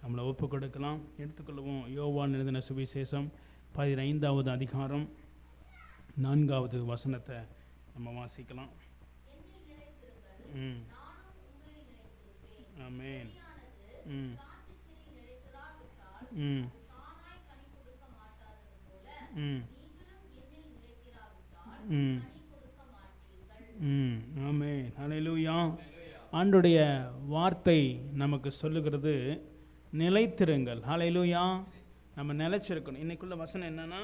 நம்மளை ஒப்பு கொடுக்கலாம். எடுத்துக்கொள்வோம். யோவான் எழுதின சுவிசேஷம் 15வது அதிகாரம் 4வது வசனத்தை நம்ம வாசிக்கலாம். ஆமென். ஆமென். ஹல்லேலூயா. ஆண்டவருடைய வார்த்தை நமக்கு சொல்லுகிறது, நிலைத்திருங்கள். ஹல்லேலூயா. நம்ம நிலைச்சிருக்கணும். இன்னைக்குள்ள வசனம் என்னன்னா,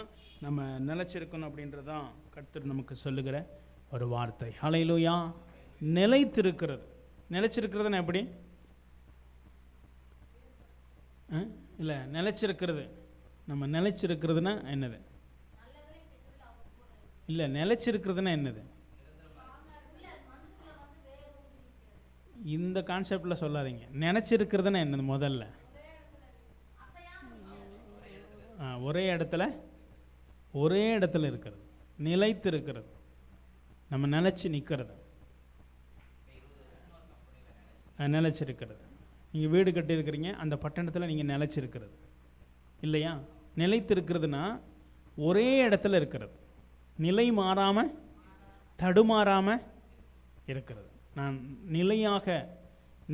நம்ம நிலைச்சிருக்கணும் அப்படின்றதான் கர்த்தர் நமக்கு சொல்லுகிற ஒரு வார்த்தை. ஹல்லேலூயா. நிலைத்திருக்கிறது. நிலைச்சிருக்கிறதுனா எப்படி? இல்லை, நிலைச்சிருக்கிறது. நம்ம நிலைச்சிருக்கிறதுனா என்னது? இல்லை, நிலைச்சிருக்கிறதுனா என்னது? இந்த கான்செப்டில் சொல்லாதீங்க. நினைச்சிருக்கிறதுனா என்னது? முதல்ல ஒரே இடத்துல இருக்கிறது, நிலைத்து இருக்கிறது, நம்ம நிலைச்சு நிற்கிறது, நிலைச்சிருக்கிறது. நீங்கள் வீடு கட்டியிருக்கிறீங்க, அந்த பட்டணத்தில் நீங்கள் நிலைச்சிருக்கிறது இல்லையா? நிலைத்திருக்கிறதுனா ஒரே இடத்துல இருக்கிறது, நிலை மாறாமல் தடுமாறாமல் இருக்கிறது. நான் நிலையாக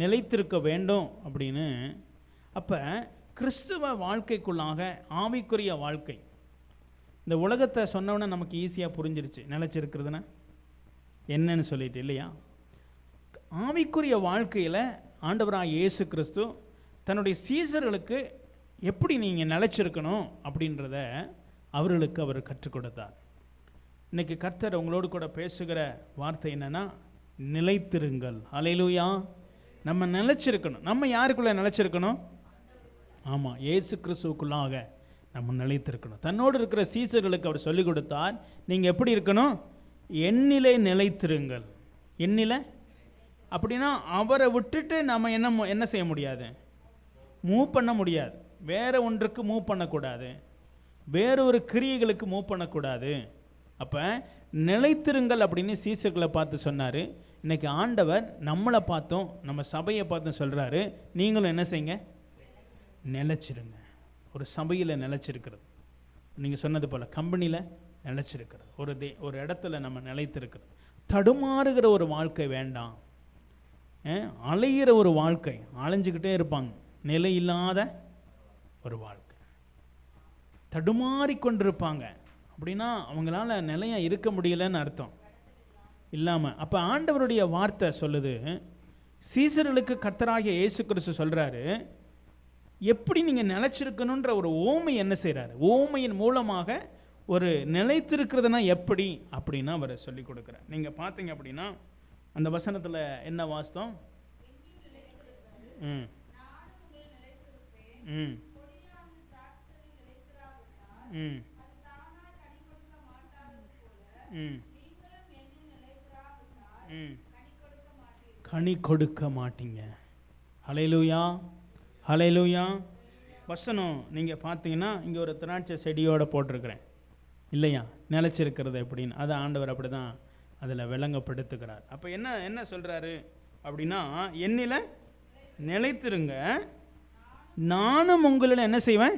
நிலைத்திருக்க வேண்டும் அப்படின்னு. அப்போ கிறிஸ்துவ வாழ்க்கைக்குள்ளாக ஆவிக்குரிய வாழ்க்கை, இந்த உலகத்தை சொன்னோன்னே நமக்கு ஈஸியாக புரிஞ்சிருச்சு நிலைச்சிருக்கிறதுனா என்னன்னு சொல்லிட்டு இல்லையா? ஆவிக்குரிய வாழ்க்கையில் ஆண்டவராக இயேசு கிறிஸ்து தன்னுடைய சீசர்களுக்கு எப்படி நீங்கள் நிலைச்சிருக்கணும் அப்படின்றத அவர்களுக்கு அவர் கற்றுக் கொடுத்தார். இன்னைக்கு கர்த்தர் உங்களோடு கூட பேசுகிற வார்த்தை என்னன்னா, நிலைத்திருங்கள். ஹல்லேலூயா. நம்ம நிலைச்சிருக்கணும். நம்ம யாருக்குள்ள நிலைச்சிருக்கணும்? ஆமாம், இயேசு கிறிஸ்துவுக்குள்ளாக நம்ம நிலைத்திருக்கணும். தன்னோடு இருக்கிற சீசர்களுக்கு அவர் சொல்லிக் கொடுத்தார், நீங்கள் எப்படி இருக்கணும்? எண்ணிலே நிலைத்திருங்கள். எண்ணில அப்படின்னா அவரை விட்டுட்டு நம்ம என்ன செய்ய முடியாது? மூவ் பண்ண முடியாது. வேற ஒன்றுக்கு மூவ் பண்ணக்கூடாது, வேற ஒரு கிரியைகளுக்கு மூவ் பண்ணக்கூடாது. அப்போ நிலைத்திருங்கள் அப்படின்னு சீசர்களை பார்த்து சொன்னார். இன்னைக்கு ஆண்டவர் நம்மளை பார்த்தும் நம்ம சபையை பார்த்தும் சொல்கிறாரு, நீங்களும் என்ன செய்யுங்க? நிலைச்சிருங்க. ஒரு சபையில் நிலைச்சிருக்கிறது, நீங்கள் சொன்னது போல் கம்பெனியில் நிலைச்சிருக்கிறது, ஒரு இடத்துல நம்ம நிலைத்திருக்கிறது. தடுமாறுகிற ஒரு வாழ்க்கை வேண்டாம். அலைகிற ஒரு வாழ்க்கை, அலைஞ்சிக்கிட்டே இருப்பாங்க. நிலை இல்லாத ஒரு வாழ்க்கை, தடுமாறிக்கொண்டிருப்பாங்க. அப்படின்னா அவங்களால நிலையாக இருக்க முடியலன்னு அர்த்தம் இல்லாமல். அப்போ ஆண்டவருடைய வார்த்தை சொல்லுது, சீசர்களுக்கு கர்த்தராகிய இயேசு கிறிஸ்து சொல்கிறாரு, எப்படி நீங்கள் நிலைச்சிருக்கணுன்ற ஒரு ஓமை என்ன செய்கிறாரு? ஓமையின் மூலமாக ஒரு நிலைத்திருக்கிறதுனா எப்படி அப்படின்னு அவர் சொல்லி கொடுக்குறார். நீங்கள் பார்த்தீங்க அப்படின்னா அந்த வசனத்தில் என்ன வாஸ்தம்? ம் ம் ம் ம் ம் கனி கொடுக்க மாட்டீங்க. ஹல்லேலூயா. ஹல்லேலூயா. வசனம் நீங்கள் பார்த்தீங்கன்னா இங்கே ஒரு திராட்சை செடியோடு போட்டிருக்கிறேன் இல்லையா, நிலைச்சிருக்கிறது எப்படின்னு. அதை ஆண்டவர் அப்படி தான் அதில் விளங்கப்படுத்துகிறார். அப்போ என்ன சொல்கிறாரு அப்படின்னா, என்னில் நிலைத்திருங்க, நானும் உங்களில் என்ன செய்வேன்?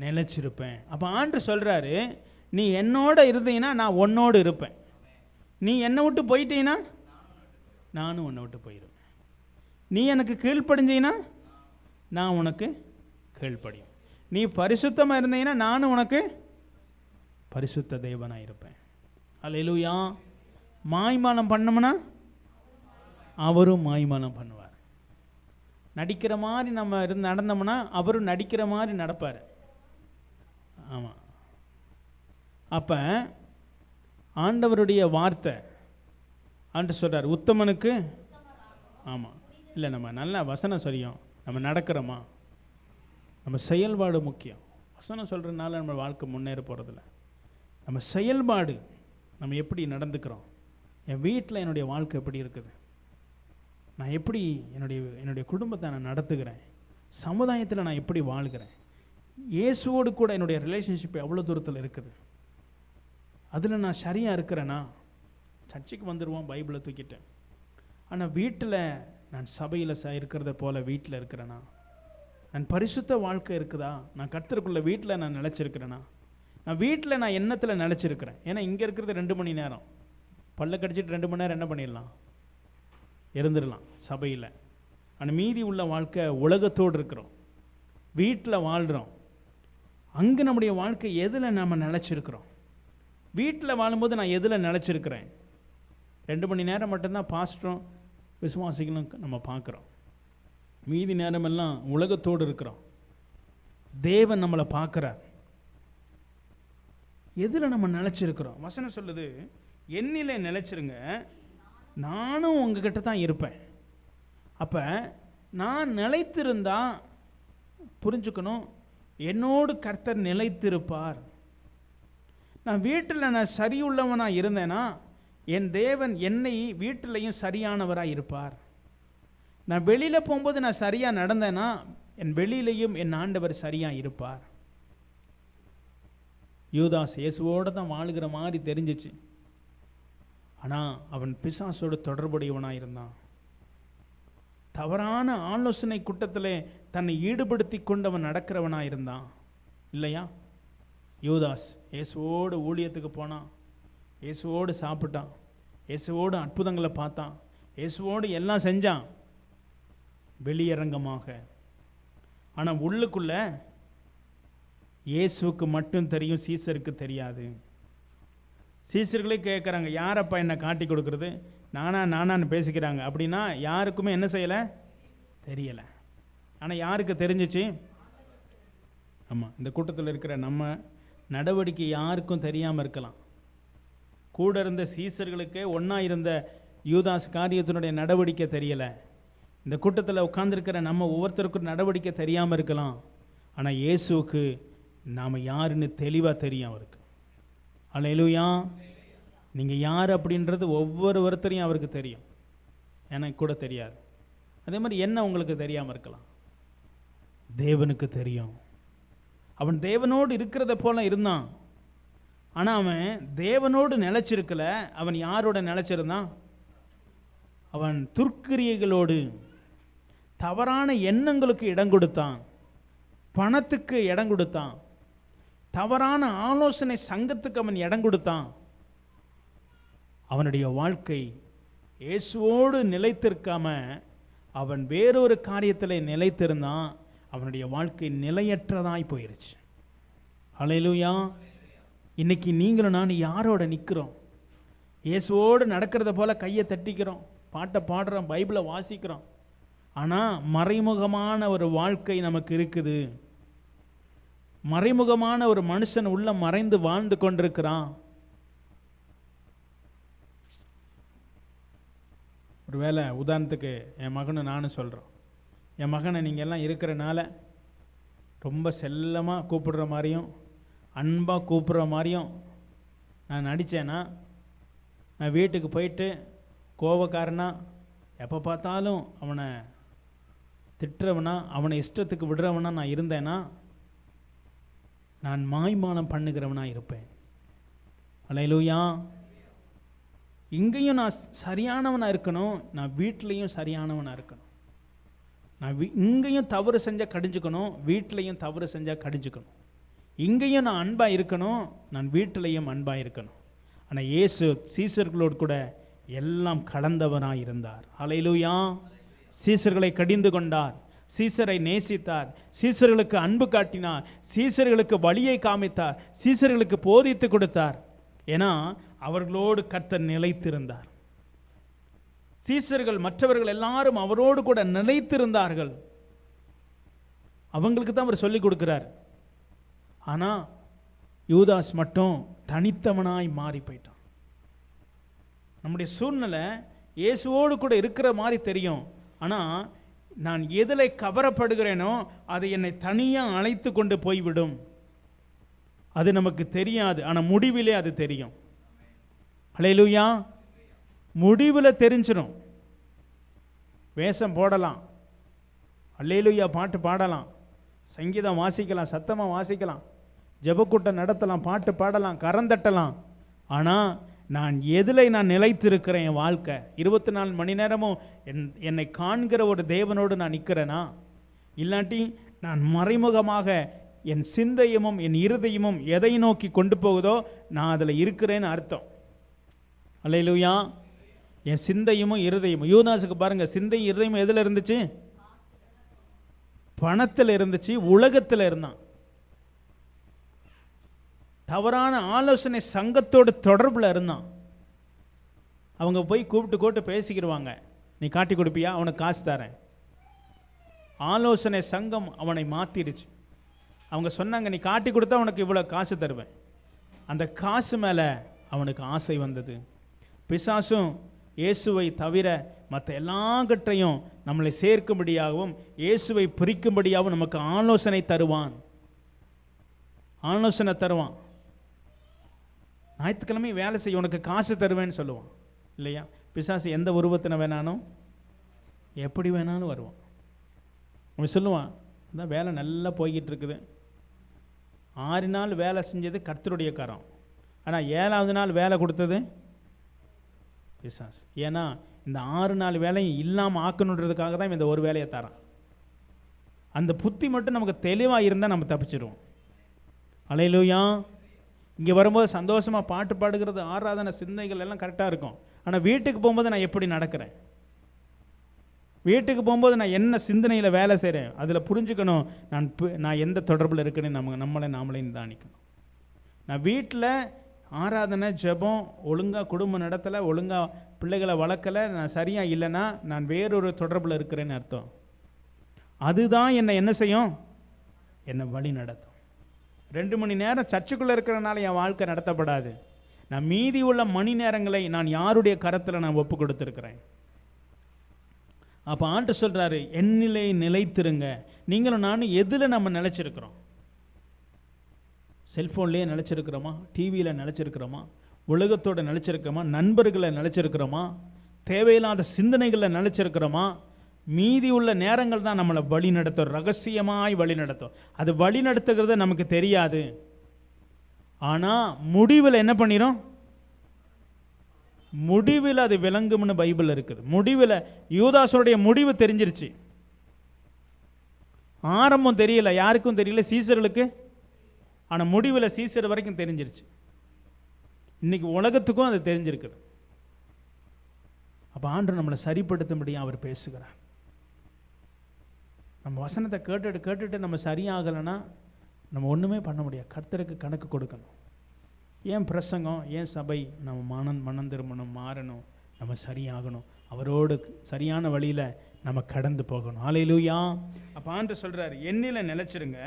நிலைச்சிருப்பேன். அப்போ ஆண்டு சொல்கிறாரு, நீ என்னோட இருந்தீங்கன்னா நான் உன்னோடு இருப்பேன், நீ என்னை விட்டு போயிட்டீங்கன்னா நானும் உன்னை விட்டு போயிடுவேன், நீ எனக்கு கீழ்ப்படிஞ்சீங்கன்னா நான் உனக்கு கீழ்ப்படியும், நீ பரிசுத்தமாக இருந்தீங்கன்னா நானும் உனக்கு பரிசுத்த தேவனாக இருப்பேன். அல்லேலூயா. மாய்மானம் பண்ணோம்னா அவரும் மாய்மானம் பண்ணுவார். நடிக்கிற மாதிரி நம்ம நடந்தோம்னா அவரும் நடிக்கிற மாதிரி நடப்பார். ஆமாம். அப்போ ஆண்டவருடைய வார்த்தை ஆண்டு சொல்கிறார், உத்தமனுக்கு. ஆமாம். இல்லை, நம்ம நல்ல வசனம் சரியும், நம்ம நடக்கிறோமா, நம்ம செயல்பாடு முக்கியம். வசனம் சொல்கிறதுனால நம்ம வாழ்க்கை முன்னேற போகிறதில்ல, நம்ம செயல்பாடு, நம்ம எப்படி நடந்துக்கிறோம். என் வீட்டில் என்னுடைய வாழ்க்கை எப்படி இருக்குது, நான் எப்படி என்னுடைய குடும்பத்தை நான் நடத்துகிறேன், சமுதாயத்தில் நான் எப்படி வாழ்கிறேன், இயேசுவோடு கூட என்னுடைய ரிலேஷன்ஷிப் எவ்வளோ தூரத்தில் இருக்குது, அதில் நான் சரியாக இருக்கிறேன்னா. சர்ச்சுக்கு வந்துடுவோம் பைபிளை தூக்கிட்டேன், ஆனால் வீட்டில் நான் சபையில் இருக்கிறத போல் வீட்டில் இருக்கிறேன்னா, நான் பரிசுத்த வாழ்க்கை இருக்குதா? நான் கர்த்தருக்குள்ள வீட்டில் நான் நிலைச்சிருக்கிறேனா? நான் வீட்டில் நான் எண்ணத்தில் நிலைச்சிருக்கிறேன். ஏன்னா இங்கே இருக்கிறது 2 மணி நேரம், பல்ல கடிச்சிட்டு 2 மணி நேரம் என்ன பண்ணிடலாம், இருந்துடலாம் சபையில். ஆனால் மீதி உள்ள வாழ்க்கை உலகத்தோடு இருக்கிறோம், வீட்டில் வாழ்கிறோம். அங்கே நம்முடைய வாழ்க்கை எதில் நம்ம நிலச்சிருக்கிறோம்? வீட்டில் வாழும்போது நான் எதில் நிலச்சிருக்கிறேன்? 2 மணி நேரம் மட்டும்தான் பாஸ்டரும் விசுவாசிகளும் நம்ம பார்க்குறோம். மீதி நேரமெல்லாம் உலகத்தோடு இருக்கிறோம். தேவன் நம்மளை பார்க்குறார். எதில் நம்ம நிலச்சிருக்கிறோம்? வசனம் சொல்லுது, என்னிலே நிலச்சிருங்க, நானும் உங்ககிட்ட தான் இருப்பேன். அப்போ நான் நிலைத்திருந்தா புரிஞ்சுக்கணும், என்னோடு கர்த்தர் நிலைத்திருப்பார். நான் வீட்டில் நான் சரியுள்ளவனாக இருந்தேன்னா என் தேவன் என்னை வீட்டிலையும் சரியானவராக இருப்பார். நான் வெளியில் போகும்போது நான் சரியாக நடந்தேன்னா என் வெளியிலையும் என் ஆண்டவர் சரியாக இருப்பார். யூதாஸ் இயேசுவோடு தான் வாழுகிற மாதிரி தெரிஞ்சிச்சு. ஆனால் அவன் பிசாசோடு தொடர்புடையவனாக இருந்தான். தவறான ஆலோசனை கூட்டத்தில் தன்னை ஈடுபடுத்தி கொண்டவன் நடக்கிறவனாக இருந்தான் இல்லையா? யூதாஸ் இயேசுவோடு ஊழியத்துக்கு போனான், இயேசுவோடு சாப்பிட்டான், இயேசுவோடு அற்புதங்களை பார்த்தான், இயேசுவோடு எல்லாம் செஞ்சான் வெளியரங்கமாக. ஆனால் உள்ளுக்குள்ள இயேசுக்கு மட்டும் தெரியும், சீசருக்கு தெரியாது. சீசர்களே கேட்குறாங்க, யாரப்பா என்னை காட்டி கொடுக்குறது, நானான்னு பேசிக்கிறாங்க. அப்படின்னா யாருக்குமே என்ன செய்யலை, தெரியலை. ஆனால் யாருக்கு தெரிஞ்சிச்சு? ஆமாம், இந்த கூட்டத்தில் இருக்கிற நம்ம நடவடிக்கை யாருக்கும் தெரியாமல் இருக்கலாம். கூட இருந்த சீசர்களுக்கே ஒன்றா இருந்த யூதாஸ் காரியத்தினுடைய நடவடிக்கை தெரியலை. இந்த கூட்டத்தில் உட்கார்ந்துருக்கிற நம்ம ஒவ்வொருத்தருக்கும் நடவடிக்கை தெரியாமல் இருக்கலாம். ஆனால் இயேசுவுக்கு நாம் யாருன்னு தெளிவாக தெரியும் அவருக்கு. அல்லேலூயா. நீங்கள் யார் அப்படின்றது ஒவ்வொருத்தரையும் அவருக்கு தெரியும், எனக்கு கூட தெரியாது. அதே மாதிரி என்ன உங்களுக்கு தெரியாமல் இருக்கலாம், தேவனுக்கு தெரியும். அவன் தேவனோடு இருக்கிறத போல இருந்தான். ஆனால் அவன் தேவனோடு நிலைச்சிருக்கல. அவன் யாரோட நிலைச்சிருந்தான்? அவன் துர்க்கிரியைகளோடு, தவறான எண்ணங்களுக்கு இடம் கொடுத்தான், பணத்துக்கு இடம் கொடுத்தான், தவறான ஆலோசனை சங்கத்துக்கு அவன் இடம் கொடுத்தான். அவனுடைய வாழ்க்கை இயேசுவோடு நிலைத்திருக்காம அவன் வேறொரு காரியத்தில் நிலைத்திருந்தான். அவனுடைய வாழ்க்கை நிலையற்றதாய் போயிருச்சு. அல்லேலூயா. இன்னைக்கு நீங்களும் நான் யாரோட நிற்கிறோம்? இயேசுவோடு நடக்கிறத போல கையை தட்டிக்கிறோம், பாட்டை பாடுறோம், பைபிளை வாசிக்கிறோம். ஆனால் மறைமுகமான ஒரு வாழ்க்கை நமக்கு இருக்குது. மறைமுகமான ஒரு மனுஷன் உள்ள மறைந்து வாழ்ந்து கொண்டிருக்கிறான். ஒருவேளை உதாரணத்துக்கு என் மகனை நானும் சொல்கிறோம். என் மகனை நீங்கள் எல்லாம் இருக்கிறனால ரொம்ப செல்லமாக கூப்பிடுற மாதிரியும் அன்பாக கூப்பிடுற மாதிரியும் நான் நடித்தேன்னா, நான் வீட்டுக்கு போயிட்டு கோபக்காரனா எப்போ பார்த்தாலும் அவனை திட்டுறவனா அவனை இஷ்டத்துக்கு விடுறவனா நான் இருந்தேன்னா நான் மாய்மானம் பண்ணுகிறவனா இருப்பேன். அல்லேலூயா. இங்கேயும் நான் சரியானவனாக இருக்கணும், நான் வீட்டிலையும் சரியானவனாக இருக்கணும். நான் இங்கேயும் தவறு செஞ்சால் கடிஞ்சுக்கணும், வீட்டிலையும் தவறு செஞ்சால் கடிஞ்சுக்கணும். இங்கேயும் நான் அன்பாக இருக்கணும், நான் வீட்டிலையும் அன்பாக இருக்கணும். ஆனால் இயேசு சீசர்களோடு கூட எல்லாம் கலந்தவனாக இருந்தார். அல்லேலூயா. சீசர்களை கடிந்து கொண்டார், சீசரை நேசித்தார், சீசர்களுக்கு அன்பு காட்டினார், சீசர்களுக்கு வழியை காமித்தார், சீசர்களுக்கு போதித்து கொடுத்தார். ஏன்னா அவர்களோடு கர்த்தர் நிலைத்திருந்தார். சீசர்கள் மற்றவர்கள் எல்லாரும் அவரோடு கூட நிலைத்திருந்தார்கள். அவங்களுக்கு தான் அவர் சொல்லிக் கொடுக்கிறார். ஆனால் யூதாஸ் மட்டும் தனித்தவனாய் மாறி போயிட்டான். நம்முடைய சூழ்நிலை இயேசுவோடு கூட இருக்கிற மாதிரி தெரியும். ஆனால் நான் எதில் கவரப்படுகிறேனோ அது என்னை தனியாக அழைத்து கொண்டு போய்விடும். அது நமக்கு தெரியாது, ஆனால் முடிவிலே அது தெரியும். அல்லேலூயா. முடிவில் தெரிஞ்சிடும். வேஷம் போடலாம், அல்லேலூயா பாட்டு பாடலாம், சங்கீதம் வாசிக்கலாம், சத்தமாக வாசிக்கலாம், ஜெபக்கூட்டம் நடத்தலாம், பாட்டு பாடலாம், கரந்தட்டலாம். ஆனால் நான் எதில் நான் நிலைத்திருக்கிறேன்? என் வாழ்க்கை 24 மணி நேரமும் என்னை காண்கிற ஒரு தேவனோடு நான் நிற்கிறேனா? இல்லாட்டி நான் மறைமுகமாக என் சிந்தையமும் என் இருதயமும் எதை நோக்கி கொண்டு போகுதோ நான் அதில் இருக்கிறேன்னு அர்த்தம். அல்லேலூயா. என் சிந்தையும் இருதயமும். யூதாசுக்கு பாருங்க, சிந்தை இருதயமும் எதில் இருந்துச்சு? பணத்தில் இருந்துச்சு, உலகத்தில் இருந்தான். தவறான ஆலோசனை சங்கத்தோட தொடர்பில் இருந்தான். அவங்க போய் கூப்பிட்டு பேசிக்கிடுவாங்க, நீ காட்டி கொடுப்பியா, அவனுக்கு காசு தரேன். ஆலோசனை சங்கம் அவனை மாத்திருச்சு. அவங்க சொன்னாங்க, நீ காட்டி கொடுத்தா உனக்கு இவ்வளோ காசு தருவேன். அந்த காசு மேலே அவனுக்கு ஆசை வந்தது. பிசாசும் இயேசுவை தவிர மற்ற எல்லாவற்றையும் நம்மளை சேர்க்கும்படியாகவும் இயேசுவை பிரிக்கும்படியாகவும் நமக்கு ஆலோசனை தருவான். ஞாயிற்றுக்கிழமை வேலை செய்ய உனக்கு காசு தருவேன்னு சொல்லுவான் இல்லையா? பிசாசு எந்த உருவத்தின வேணாலும் எப்படி வேணாலும் வருவான். அவன் சொல்லுவான், அதான் வேலை நல்லா போய்கிட்டு இருக்குது, 6 நாள் வேலை செஞ்சது கர்த்தருடைய கரம், ஆனால் 7ஆவது நாள் வேலை கொடுத்தது பிசாசு. ஏன்னா இந்த 6 நாள் வேலையும் இல்லாமல் ஆக்கணுன்றதுக்காக தான் இந்த ஒரு வேலையை தரான். அந்த புத்தி மட்டும் நமக்கு தெளிவாக இருந்தால் நம்ம தப்பிச்சிடுவோம். அல்லேலூயா. இங்கே வரும்போது சந்தோஷமாக பாட்டு பாடுகிறது, ஆராதனை சிந்தைகள் எல்லாம் கரெக்டாக இருக்கும். ஆனால் வீட்டுக்கு போகும்போது நான் எப்படி நடக்கிறேன், வீட்டுக்கு போகும்போது நான் என்ன சிந்தனையில் வேலை செய்கிறேன், அதில் புரிஞ்சுக்கணும் நான் எந்த தொடர்பில் இருக்குன்னு நம்மளை நாமளே நிதானிக்கணும். நான் வீட்டில் ஆராதனை ஜெபம் ஒழுங்காக குடும்ப நடத்தலை, ஒழுங்காக பிள்ளைகளை வளர்க்கலை, நான் சரியாக இல்லைன்னா நான் வேறொரு தொடர்பில் இருக்கிறேன்னு அர்த்தம். அதுதான் என்னை என்ன செய்யும்? என்னை வழி நடத்தும். 2 மணி நேரம் சர்ச்சுக்குள்ளே இருக்கிறனால என் வாழ்க்கை நடத்தப்படாது. நான் மீதி உள்ள மணி நேரங்களை நான் யாருடைய கரத்தில் நான் ஒப்பு கொடுத்துருக்கிறேன். அப்போ ஆண்டு சொல்கிறாரு, என்னிலே நிலைத்திருங்க. நீங்களும் நானும் எதில் நம்ம நிலைச்சிருக்கிறோம்? செல்ஃபோன்லேயே நிலச்சிருக்கிறோமா? டிவியில் நிலச்சிருக்கிறோமா? உலகத்தோடு நிலச்சிருக்கிறோமா? நண்பர்களை நிலச்சிருக்கிறோமா? தேவையில்லாத சிந்தனைகளில் நிலச்சிருக்கிறோமா? மீதி உள்ள நேரங்கள் தான் நம்மளை வழி நடத்தும், ரகசியமாய் வழி நடத்தும். அது வழி நடத்துகிறது நமக்கு தெரியாது. ஆனால் முடிவில் என்ன பண்ணிடும்? முடிவில் அது விளங்கும்னு பைபிள் இருக்குது. முடிவில் யூதாசுடைய முடிவு தெரிஞ்சிருச்சு. ஆரம்பம் தெரியல, யாருக்கும் தெரியல, சீசர்களுக்கு. ஆனால் முடிவில் சீசர் வரைக்கும் தெரிஞ்சிருச்சு. இன்னைக்கு உலகத்துக்கும் அது தெரிஞ்சிருக்குது. அப்போ ஆண்டவர் நம்மளை சரிப்படுத்தும்படியாக அவர் பேசுகிறார். நம்ம வசனத்தை கேட்டுட்டு நம்ம சரியாகலைன்னா நம்ம ஒன்றுமே பண்ண முடியாது. கர்த்தருக்கு கணக்கு கொடுக்கணும். ஏன் பிரசங்கம், ஏன் சபை? நம்ம மனம் திரும்பணும், மாறணும், நம்ம சரியாகணும், அவரோடு சரியான வழியில் நம்ம கடந்து போகணும். ஹல்லேலூயா. அப்போ ஆண்டவர் சொல்கிறார், என்னில் நிலைச்சிருங்க,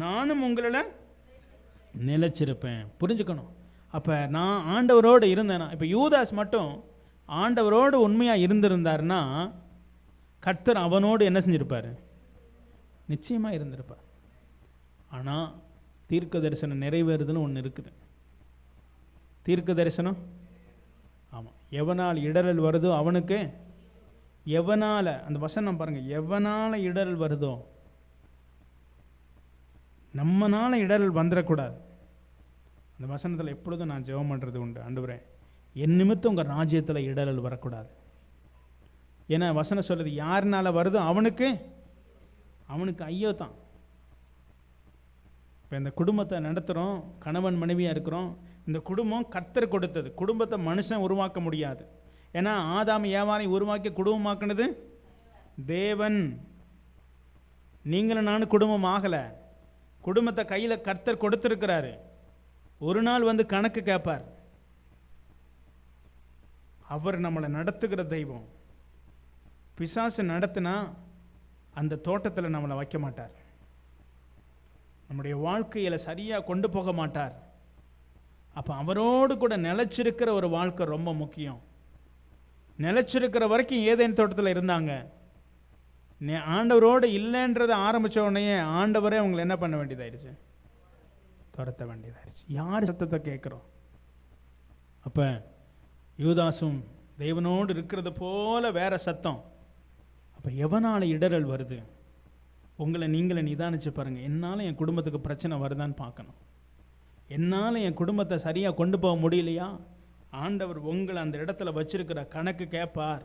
நானும் உங்களில் நிலைச்சிருப்பேன். புரிஞ்சுக்கணும். அப்போ நான் ஆண்டவரோடு இருந்தேன்னா, இப்போ யூதாஸ் மட்டும் ஆண்டவரோடு உண்மையாக இருந்திருந்தார்னா கர்த்தர் அவனோடு என்ன செஞ்சிருப்பார்? நிச்சயமாக இருந்திருப்பார். ஆனால் தீர்க்க தரிசனம் நிறைவேறுதல்னு ஒன்று இருக்குது. தீர்க்க தரிசனம், ஆமாம், எவனால் இடரல் வருதோ அவனுக்கு, எவனால், அந்த வசனம் பாருங்கள், எவனால் இடரல் வருதோ, நம்மனால இடரல் வந்துடக்கூடாது. அந்த வசனத்தில் எப்பொழுதும் நான் ஜெபம் பண்ணுறது உண்டு, ஆண்டவரே என் நிமித்தம் உங்கள் ராஜ்யத்தில் இடரல் வரக்கூடாது. ஏன்னா வசனம் சொல்லுது, யாருனால வருதோ அவனுக்கு ஐயோ தான். இப்போ இந்த குடும்பத்தை நடத்துகிறோம், கணவன் மனைவியாக இருக்கிறோம். இந்த குடும்பம் கர்த்தர் கொடுத்தது. குடும்பத்தை மனுஷன் உருவாக்க முடியாது. ஏன்னா ஆதாம் ஏவாளை உருவாக்கி குடும்பமாக்குனது தேவன். நீங்களும் நானும் குடும்பம் ஆகலை. குடும்பத்தை கையில் கர்த்தர் கொடுத்துருக்கிறாரு. ஒரு நாள் வந்து கணக்கு கேட்பார். அவர் நம்மளை நடத்துகிற தெய்வம். பிசாசு நடத்தினா அந்த தோட்டத்தில் நம்மளை வைக்க மாட்டார். நம்முடைய வாழ்க்கையில் சரியாக கொண்டு போக மாட்டார். அப்போ அவரோடு கூட நிலைச்சிருக்கிற ஒரு வாழ்க்கை ரொம்ப முக்கியம். நிலைச்சிருக்கிற வரைக்கும் ஏதேன் தோட்டத்தில் இருந்தாங்க. ஆண்டவரோடு இல்லைன்றதை ஆரம்பித்த உடனே ஆண்டவரே அவங்களை என்ன பண்ண வேண்டியதாயிருச்சு? துரத்த வேண்டியதாயிருச்சு. யார் சத்தத்தை கேட்குறோம்? அப்போ யூதாசும் தேவனோடு இருக்கிறது போல வேற சத்தம். அப்போ எவனால இடரல் வருது? உங்களை நீங்களே நிதானிச்சு பாருங்கள். என்னால் என் குடும்பத்துக்கு பிரச்சனை வருதான்னு பார்க்கணும். என்னால் என் குடும்பத்தை சரியாக கொண்டு போக முடியலையா? ஆண்டவர் உங்களை அந்த இடத்துல வச்சிருக்கிற கணக்கு கேட்பார்.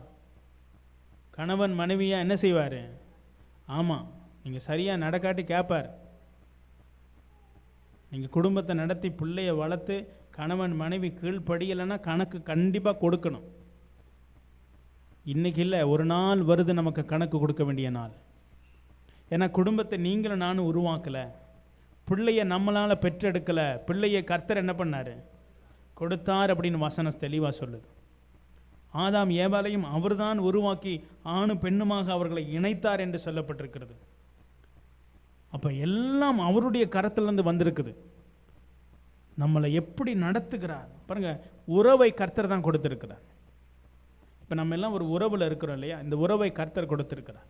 கணவன் மனைவியாக என்ன செய்வார்? ஆமாம், நீங்கள் சரியாக நடக்காட்டி கேட்பார். நீங்கள் குடும்பத்தை நடத்தி பிள்ளைய வளர்த்து கணவன் மனைவி கீழ்ப்படியலைன்னா கணக்கு கண்டிப்பாக கொடுக்கணும். இன்றைக்கி இல்லை, ஒரு நாள் வருது நமக்கு கணக்கு கொடுக்க வேண்டிய நாள். ஏன்னா குடும்பத்தை நீங்களும் நானும் உருவாக்கலை, பிள்ளைய நம்மளால் பெற்றெடுக்கலை. பிள்ளையை கர்த்தர் என்ன பண்ணார்? கொடுத்தார் அப்படின்னு வசனம் தெளிவாக சொல்லுது. ஆதாம் ஏவாளையும் அவர்தான் உருவாக்கி ஆணும் பெண்ணுமாக அவர்களை இணைத்தார் என்று சொல்லப்பட்டிருக்கிறது. அப்போ எல்லாம் அவருடைய கரத்திலிருந்து வந்திருக்குது. நம்மளை எப்படி நடத்துகிறார் பாருங்க, உறவை கர்த்தர் தான் கொடுத்திருக்கிறார். இப்போ நம்ம எல்லாம் ஒரு உறவில் இருக்கிறோம் இல்லையா? இந்த உறவை கர்த்தர் கொடுத்திருக்கிறார்.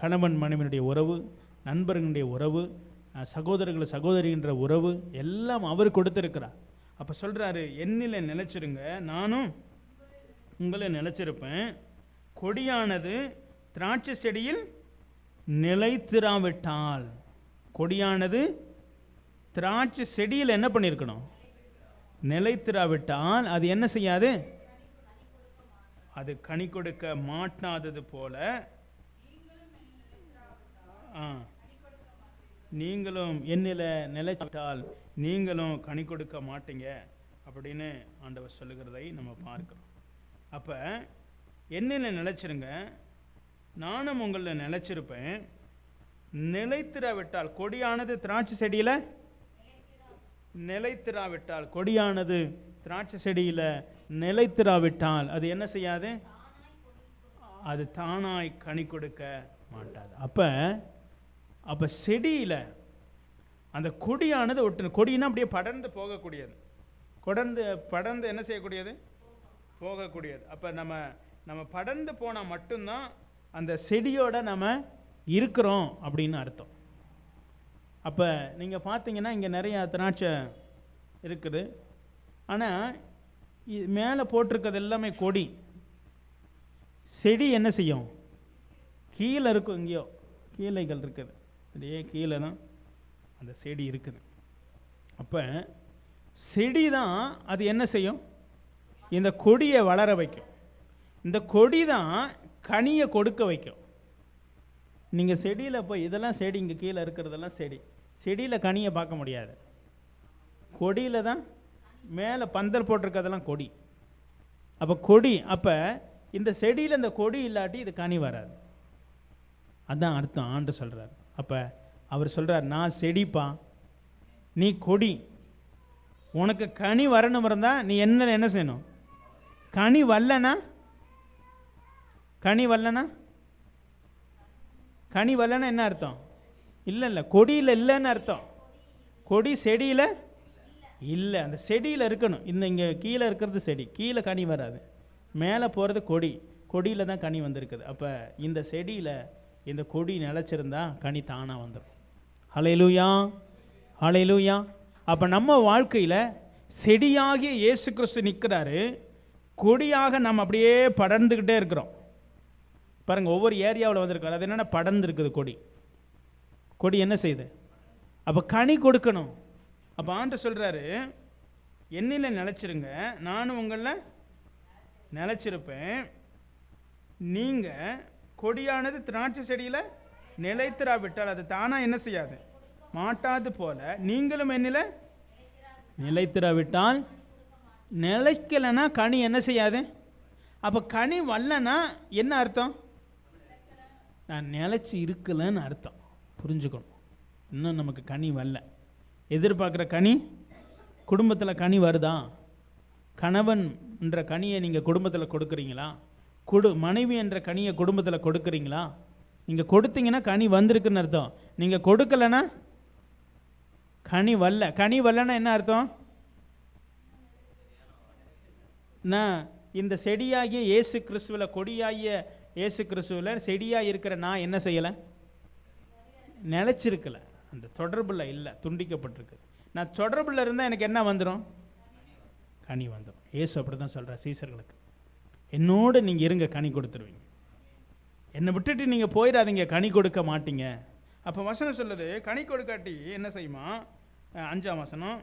கணவன் மனைவியினுடைய உறவு, நண்பர்களுடைய உறவு, சகோதரர்கள் சகோதரின்ற உறவு எல்லாம் அவர் கொடுத்திருக்கிறார். அப்போ சொல்கிறாரு, என்னில் நிலைச்சிருங்க, நானும் உங்களை நிலைச்சிருப்பேன். கொடியானது திராட்சை செடியில் நிலைத்திராவிட்டால், கொடியானது திராட்சை செடியில் என்ன பண்ணியிருக்கணும்? நிலைத்திராவிட்டால் அது என்ன செய்யாது? அது கனி கொடுக்க மாட்டாதது போல நீங்களும் என்னில் நிலைத்தால் நீங்களும் கனி கொடுக்க மாட்டீங்க அப்படின்னு ஆண்டவர் சொல்லுகிறதை நம்ம பார்க்கிறோம். அப்போ என்னில் நிலைச்சிருங்க, நானும் உங்களில் நிலைச்சிருப்பேன். நிலைத்திராவிட்டால், கொடியானது திராட்சை செடியில் நிலைத்திராவிட்டால், கொடியானது திராட்சை செடியில் நிலைத்திராவிட்டால் அது என்ன செய்யாது? அது தானாய் கனி கொடுக்க மாட்டாது. அப்போ செடியில் அந்த கொடியானது ஒட்டு, கொடினா அப்படியே படர்ந்து போகக்கூடியது, படர்ந்து என்ன செய்யக்கூடியது? போகக்கூடியது. அப்போ நம்ம படர்ந்து போனால் மட்டும்தான் அந்த செடியோட நம்ம இருக்கிறோம் அப்படின்னு அர்த்தம். அப்போ நீங்கள் பார்த்தீங்கன்னா இங்கே நிறையா திராட்சை இருக்குது, ஆனால் மேலே போட்டிருக்கிறது எல்லாமே கொடி. செடி என்ன செய்யும்? கீழே இருக்கும், எங்கேயோ கீழைகள் இருக்குது, அப்படியே கீழே தான் அந்த செடி இருக்குது. அப்போ செடி தான் அது என்ன செய்யும்? இந்த கொடியை வளர வைக்கும். இந்த கொடி தான் கனியை கொடுக்க வைக்கும். நீங்கள் செடியில் போய், இதெல்லாம் செடி, இங்கே கீழே இருக்கிறதெல்லாம் செடி, செடியில் கனியை பார்க்க முடியாது. கொடியில் தான், மேலே பந்தல் போட்டிருக்கிறதெல்லாம் கொடி. அப்போ கொடி, அப்போ இந்த செடியில் இந்த கொடி இல்லாட்டி இது கனி வராது. அதுதான் அர்த்தம் ஆண்டு சொல்கிறார். அப்போ அவர் சொல்கிறார், நான் செடிப்பா, நீ கொடி. உனக்கு கனி வரணும் இருந்தால் நீ என்ன செய்யணும்? கனி வரலனா என்ன அர்த்தம்? இல்லை, கொடியில் இல்லைன்னு அர்த்தம். கொடி செடியில் இல்லை, அந்த செடியில் இருக்கணும். இங்கே கீழே இருக்கிறது செடி, கீழே கனி வராது. மேலே போகிறது கொடி, கொடியில் தான் கனி வந்திருக்குது. அப்போ இந்த செடியில் இந்த கொடி நிலச்சிருந்தா கனி தானாக வந்துடும். ஹல்லேலூயா, ஹல்லேலூயா. அப்போ நம்ம வாழ்க்கையில் செடியாகிய இயேசு கிறிஸ்து நிற்கிறாரு, கொடியாக நம்ம அப்படியே படர்ந்துக்கிட்டே இருக்கிறோம். பாருங்கள், ஒவ்வொரு ஏரியாவில் வந்திருக்காரு, அது என்னென்னா படர்ந்து இருக்குது கொடி. கொடி என்ன செய்யுது? அப்போ கனி கொடுக்கணும். அப்போ ஆண்டவர் சொல்கிறாரு, என்னில் நிலைச்சிருங்க, நானும் உங்களில் நிலைச்சிருப்பேன். நீங்கள் கொடியானது திராட்சை செடியில் நிலைத்திராவிட்டால் அது தானாக என்ன செய்யாது? மாட்டாது போல நீங்களும் என்னில் நிலைத்திராவிட்டால், நிலைக்கலைன்னா கனி என்ன செய்யாது? அப்போ கனி வரலன்னா என்ன அர்த்தம்? நான் நிலைச்சி இருக்கலைன்னு அர்த்தம். புரிஞ்சுக்கணும். இன்னும் நமக்கு கனி வரல. எதிர்பார்க்குற கனி, குடும்பத்தில் கனி வருதா? கணவன் என்ற கனியை நீங்கள் குடும்பத்தில் கொடுக்குறீங்களா? மனைவி என்ற கனியை குடும்பத்தில் கொடுக்குறீங்களா? நீங்கள் கொடுத்தீங்கன்னா கனி வந்திருக்குன்னு அர்த்தம். நீங்கள் கொடுக்கலைன்னா கனி வரல. கனி வரலன்னா என்ன அர்த்தம்? நான் இந்த செடியாகிய இயேசு கிறிஸ்துவில், கொடியாகிய இயேசு கிறிஸ்துவில் செடியாக இருக்கிற நான் என்ன செய்யலை? நிலச்சிருக்கலை, அந்த தொடர்பில் இல்லை, துண்டிக்கப்பட்டிருக்கு. நான் தொடர்பில் இருந்தால் எனக்கு என்ன வந்துடும்? கனி வந்துடும். இயேசு அப்படி தான் சொல்கிறார் சீசர்களுக்கு, என்னோடு நீங்கள் இருங்க, கனி கொடுத்துருவீங்க. என்னை விட்டுட்டு நீங்கள் போயிடாதீங்க, கனி கொடுக்க மாட்டீங்க. அப்போ வசனம் சொல்லுது, கனி கொடுக்காட்டி என்ன செய்யுமா? 5ஆம் வசனம்.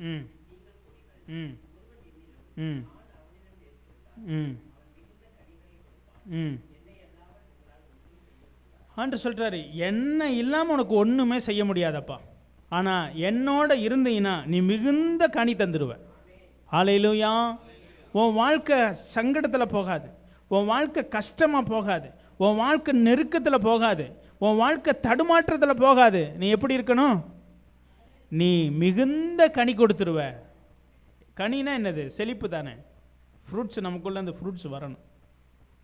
ம் ம் ம் ம் ம் ஆண்டவர் சொல்றாரு, என்ன இல்லாமல் உனக்கு ஒன்றுமே செய்ய முடியாதப்பா, ஆனால் என்னோட இருந்தீங்கன்னா நீ மிகுந்த கனி தந்துடுவ. ஹல்லேலூயா. உன் வாழ்க்கை சங்கடத்தில் போகாது, உன் வாழ்க்கை கஷ்டமாக போகாது, உன் வாழ்க்கை நெருக்கத்தில் போகாது, உன் வாழ்க்கை தடுமாற்றத்தில் போகாது. நீ எப்படி இருக்கணும்? நீ மிகுந்த கனி கொடுத்துருவ. கனினா என்னது? செழிப்பு தானே. ஃப்ரூட்ஸ் நமக்குள்ள அந்த ஃப்ரூட்ஸ் வரணும்.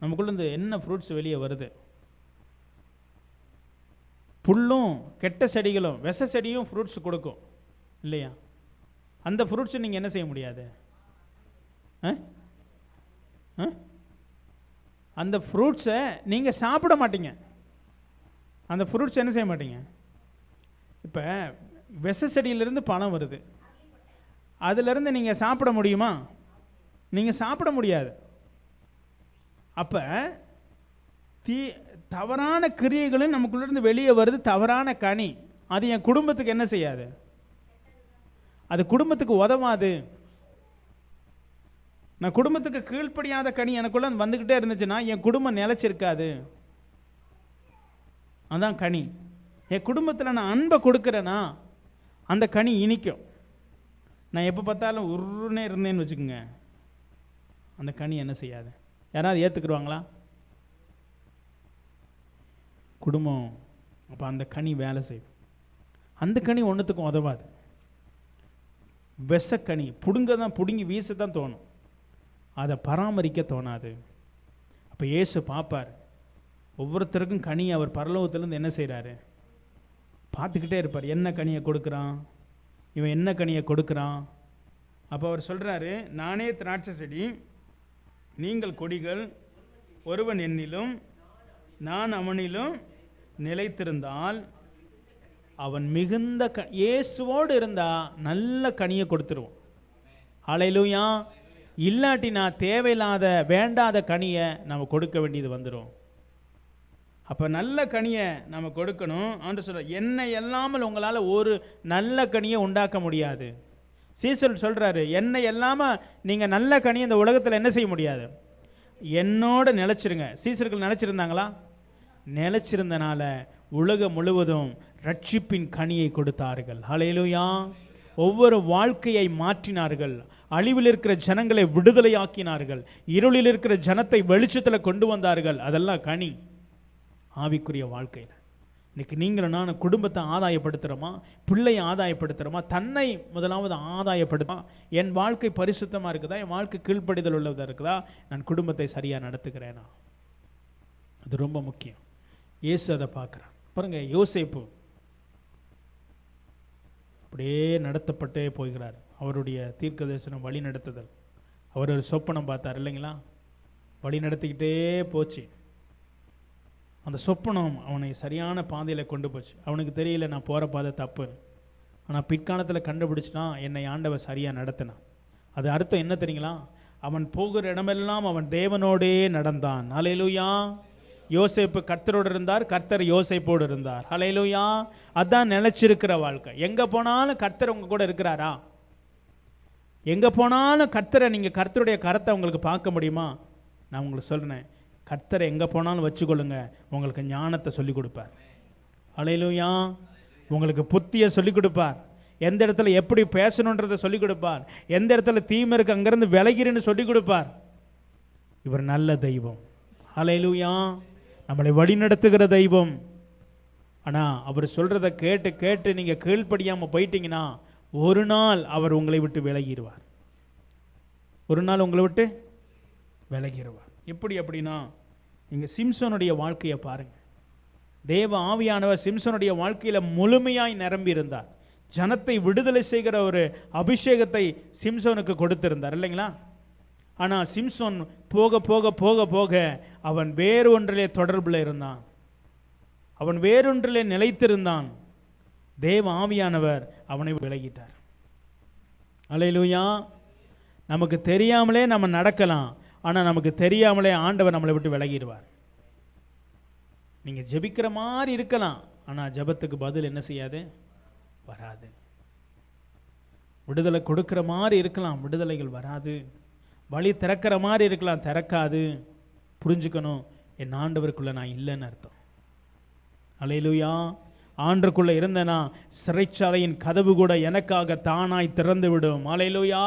நமக்குள்ள இந்த என்ன ஃப்ரூட்ஸ் வெளியே வருது? புல்லும் கெட்ட செடிகளும் விஷ செடியும் ஃப்ரூட்ஸ் கொடுக்கும் இல்லையா? அந்த ஃப்ரூட்ஸ் நீங்கள் என்ன செய்ய முடியாது? அந்த ஃப்ரூட்ஸை நீங்கள் சாப்பிட மாட்டீங்க. அந்த ஃப்ரூட்ஸ் என்ன செய்ய மாட்டீங்க? இப்போ விஷ செடியிலிருந்து பழம் வருது, அதிலிருந்து நீங்கள் சாப்பிட முடியுமா? நீங்கள் சாப்பிட முடியாது. அப்போ தவறான கிரியைகளும் நமக்குள்ளேருந்து வெளியே வருது, தவறான கனி. அது என் குடும்பத்துக்கு என்ன செய்யாது? அது குடும்பத்துக்கு உதவாது. நான் குடும்பத்துக்கு கீழ்ப்படியாத கனி எனக்குள்ள வந்துக்கிட்டே இருந்துச்சுன்னா என் குடும்பம் நிலைச்சிருக்காது. அதான் கனி. என் குடும்பத்தில் நான் அன்பை கொடுக்குறேன்னா அந்த கனி இனிக்கும். நான் எப்போ பார்த்தாலும் உருன்னே இருந்தேன்னு வச்சுக்கோங்க, அந்த கனி என்ன செய்யாது? யாராவது ஏற்றுக்குருவாங்களா? குடும்பம். அப்போ அந்த கனி வேலை செய்யும். அந்த கனி ஒன்றுத்துக்கும் உதவாது. விஷக்கனி பிடுங்க தான், பிடுங்கி வீச தான் தோணும், அதை பராமரிக்க தோணாது. அப்போ இயேசு பார்ப்பார், ஒவ்வொருத்தருக்கும் கனி அவர் பரலோகத்திலேருந்து என்ன செய்கிறாரு பார்த்துக்கிட்டே இருப்பார். என்ன கனியை கொடுக்குறான் இவன், என்ன கனியை கொடுக்குறான். அப்போ அவர் சொல்கிறாரு, நானே திராட்சை செடி, நீங்கள் கொடிகள், ஒருவன் என்னிலும் நான் அவனிலும் நிலைத்திருந்தால் அவன் மிகுந்த இயேசுவோடு இருந்தால் நல்ல கனியை கொடுத்துருவோம். ஹல்லேலூயா. இல்லாட்டி நான் தேவையில்லாத வேண்டாத கனியை நம்ம கொடுக்க வேண்டியது வந்துடும். அப்போ நல்ல கனியை நம்ம கொடுக்கணும். ஆண்டவர் சொல்ற, என்னை இல்லாமல் உங்களால் ஒரு நல்ல கனியை உண்டாக்க முடியாது. சீசர் சொல்கிறாரு, என்னை இல்லாமல் நீங்கள் நல்ல கனியை இந்த உலகத்தில் என்ன செய்ய முடியாது. என்னோட நிலைச்சிருங்க. சீசர்கள் நிலைச்சிருந்தாங்களா? நிலைச்சிருந்தனால உலகம் முழுவதும் ரட்சிப்பின் கனியை கொடுத்தார்கள். ஹல்லேலூயா. ஒவ்வொரு வாழ்க்கையை மாற்றினார்கள். அழிவில் இருக்கிற ஜனங்களை விடுதலையாக்கினார்கள். இருளில் இருக்கிற ஜனத்தை வெளிச்சத்தில் கொண்டு வந்தார்கள். அதெல்லாம் கனி ஆவிக்குரிய வாழ்க்கையில். இன்னைக்கு நீங்களும் நான் குடும்பத்தை ஆதாயப்படுத்துகிறோமா, பிள்ளையை ஆதாயப்படுத்துகிறோமா, தன்னை முதலாவது ஆதாயப்படுத்தா? என் வாழ்க்கை பரிசுத்தமாக இருக்குதா? என் வாழ்க்கை கீழ்ப்படிதல் உள்ளதாக இருக்குதா? நான் குடும்பத்தை சரியாக நடத்துக்கிறேனா? அது ரொம்ப முக்கியம். இயேசு அதை பார்க்குறான். பாருங்க, யோசேப்பு அப்படியே நடத்தப்பட்டே போகிறார். அவருடைய தீர்க்க தரிசனம் வழி நடத்துதல். அவர் ஒரு சொப்பனம் பார்த்தார் இல்லைங்களா? வழி நடத்திக்கிட்டே போச்சு. அந்த சொப்பனம் அவனை சரியான பாதையில் கொண்டு போச்சு. அவனுக்கு தெரியல நான் போகிற பாதை தப்பு. ஆனால் பிற்காலத்தில் கண்டுபிடிச்சிட்டான், என்னை ஆண்டவர் சரியாக நடத்தினான். அது அர்த்தம் என்ன தெரியுங்களா? அவன் போகிற இடமெல்லாம் அவன் தேவனோடே நடந்தான். ஹல்லேலூயா. யோசேப்பு கர்த்தரோடு இருந்தார், கர்த்தர் யோசேப்போடு இருந்தார். ஹல்லேலூயா. அதான் நிலைச்சிருக்கிற வாழ்க்கை. எங்கே போனாலும் கர்த்தர் உங்க கூட இருக்கிறாரா? எங்கே போனாலும் கர்த்தரை, நீங்கள் கர்த்தருடைய கரத்தை உங்களுக்கு பார்க்க முடியுமா? நான் உங்களுக்கு சொல்கிறேன், கர்த்தரை எங்கே போனாலும் வச்சுக்கொள்ளுங்க, உங்களுக்கு ஞானத்தை சொல்லிக் கொடுப்பார். ஹல்லேலூயா. உங்களுக்கு புத்தியை சொல்லிக் கொடுப்பார். எந்த இடத்துல எப்படி பேசணுன்றதை சொல்லிக் கொடுப்பார். எந்த இடத்துல தீமை இருக்கு அங்கேருந்து விலகிருன்னு சொல்லிக் கொடுப்பார். இவர் நல்ல தெய்வம். ஹல்லேலூயா. நம்மளை வழி நடத்துகிற தெய்வம். ஆனால் அவர் சொல்கிறத கேட்டு கேட்டு நீங்கள் கீழ்ப்படியாமல் போயிட்டீங்கன்னா ஒரு நாள் அவர் உங்களை விட்டு விலகிடுவார். ஒரு நாள் உங்களை விட்டு விலகிடுவார். எப்படி அப்படின்னா, நீங்கள் சிம்சோனுடைய வாழ்க்கையை பாருங்கள். தேவ ஆவியானவர் சிம்சோனுடைய வாழ்க்கையில் முழுமையாய் நிரம்பி இருந்தார். ஜனத்தை விடுதலை செய்கிற ஒரு அபிஷேகத்தை சிம்சோனுக்கு கொடுத்திருந்தார் இல்லைங்களா? ஆனால் சிம்சோன் போக போக போக போக அவன் வேறு ஒன்றிலே தொடர்பில் இருந்தான். அவன் வேறொன்றிலே நிலைத்திருந்தான். தேவ ஆவியானவர் அவனை விலகிட்டார். ஹல்லேலூயா. நமக்கு தெரியாமலே நம்ம நடக்கலாம், ஆனால் நமக்கு தெரியாமலே ஆண்டவர் நம்மளை விட்டு விலகிடுவார். நீங்கள் ஜெபிக்கிற மாதிரி இருக்கலாம், ஆனால் ஜெபத்துக்கு பதில் என்ன செய்யாது? வராது. விடுதலை கொடுக்கிற மாதிரி இருக்கலாம், விடுதலைகள் வராது. வழி திறக்கிற மாதிரி இருக்கலாம், திறக்காது. புரிஞ்சுக்கணும், என் ஆண்டவருக்குள்ள நான் இல்லைன்னு அர்த்தம். அல்லேலூயா. ஆண்டுக்குள்ளே இருந்தேனா சிறைச்சாலையின் கதவு கூட எனக்காக தானாய் திறந்து விடும். அல்லேலூயா.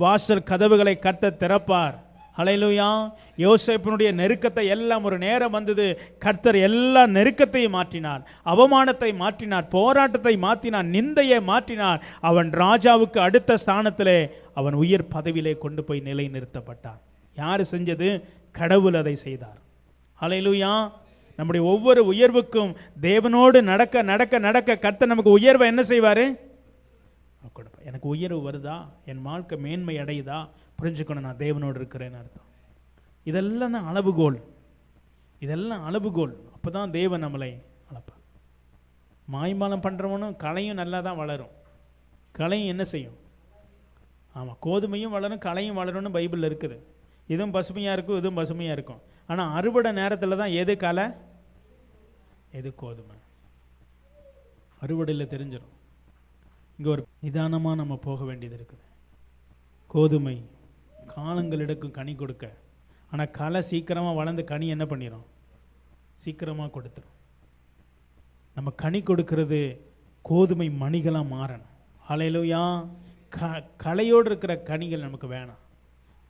வாசல் கதவுகளை கர்த்தர் திறப்பார். அல்லேலூயா. யோசேப்பினுடைய நெருக்கத்தை எல்லாம் ஒரு நேரம் வந்தது, கர்த்தர் எல்லா நெருக்கத்தையும் மாற்றினார், அவமானத்தை மாற்றினார், போராட்டத்தை மாற்றினார், நிந்தையை மாற்றினார். அவன் ராஜாவுக்கு அடுத்த ஸ்தானத்திலே அவன் உயர் பதவியிலே கொண்டு போய் நிலை நிறுத்தப்பட்டான். யார் செஞ்சது? கடவுள் அதை செய்தார். அல்லேலூயா. நம்முடைய ஒவ்வொரு உயர்வுக்கும் தேவனோடு நடக்க நடக்க நடக்க கர்த்தர் நமக்கு உயர்வை என்ன செய்வார்? கொடுப்பார். எனக்கு உயர்வு வருதா, என் வாழ்க்கை மேன்மை அடையுதா, புரிஞ்சுக்கணும், நான் தேவனோடு இருக்கிறேன்னு அர்த்தம். இதெல்லாம் தான் அளவுகோல், இதெல்லாம் அளவுகோல். அப்போ தான் தேவன் நம்மளை அளப்பார். மாய்மாலம் பண்ணுறவனும் களையும் நல்லா தான் வளரும். களையும் என்ன செய்யும்? ஆமாம், கோதுமையும் வளரும் களையும் வளரும்னு பைபிளில் இருக்குது. இதுவும் பசுமையாக இருக்கும், இதுவும் பசுமையாக இருக்கும். ஆனால் அறுவடை நேரத்தில் தான் எது களை எது கோதுமை அறுவடையில் தெரிஞ்சிடும். இங்கே ஒரு நிதானமாக நம்ம போக வேண்டியது இருக்குது. கோதுமை காலங்கள் எடுக்கும் கனி கொடுக்க, ஆனால் களை சீக்கிரமாக வளர்ந்து கனி என்ன பண்ணிடும்? சீக்கிரமாக கொடுத்துரும். நம்ம கனி கொடுக்கறது கோதுமை மணிகளாக மாறணும். அல்லேலூயா. களையோடு இருக்கிற கனிகள் நமக்கு வேணாம்,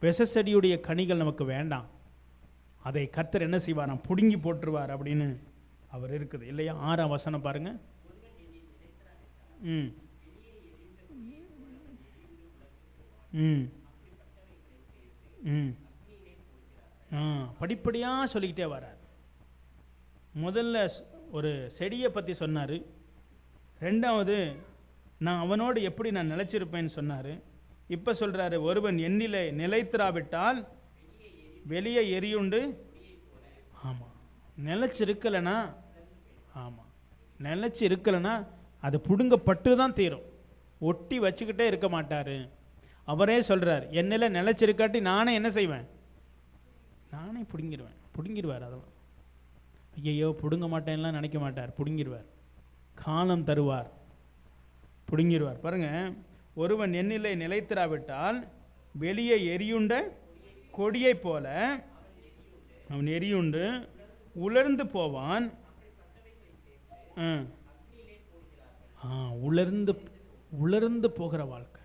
விசச்செடியுடைய கனிகள் நமக்கு வேண்டாம். அதை கர்த்தர் என்ன செய்வாராம்? பிடுங்கி போட்டுருவார் அப்படின்னு அவர் இருக்குது இல்லையா? 6ஆம் வசனம் பாருங்க. படிப்படியாக சொல்லிக்கிட்டே வரார். முதல்ல ஒரு செடியை பற்றி சொன்னார். ரெண்டாவது நான் அவனோடு எப்படி நான் நிலைச்சிருப்பேன்னு சொன்னார். இப்போ சொல்கிறாரு, ஒருவன் எண்ணிலே நிலைத்திராவிட்டால் வெளியே எரியுண்டு. ஆமாம், நிலைச்சிருக்கலைன்னா, ஆமாம், நிலைச்சி இருக்கலைன்னா அது பிடுங்கப்பட்டு தான் தீரும். ஒட்டி வச்சுக்கிட்டே இருக்க மாட்டார். அவரே சொல்கிறார், என்னில் நிலைச்சிருக்காட்டி நானே என்ன செய்வேன்? நானே பிடுங்கிடுவேன். பிடுங்கிடுவார். அதெல்லாம் ஐயோ பிடுங்க மாட்டேன்லாம் நினைக்க மாட்டார், பிடுங்கிடுவார். காலம் தருவார், பிடுங்கிடுவார். பாருங்க, ஒருவன் எண்ணிலை நிலைத்திராவிட்டால் வெளியே எரியுண்ட கொடியை போல அவன் எரியுண்டு உலர்ந்து போவான். உலர்ந்து உலர்ந்து போகிற வாழ்க்கை.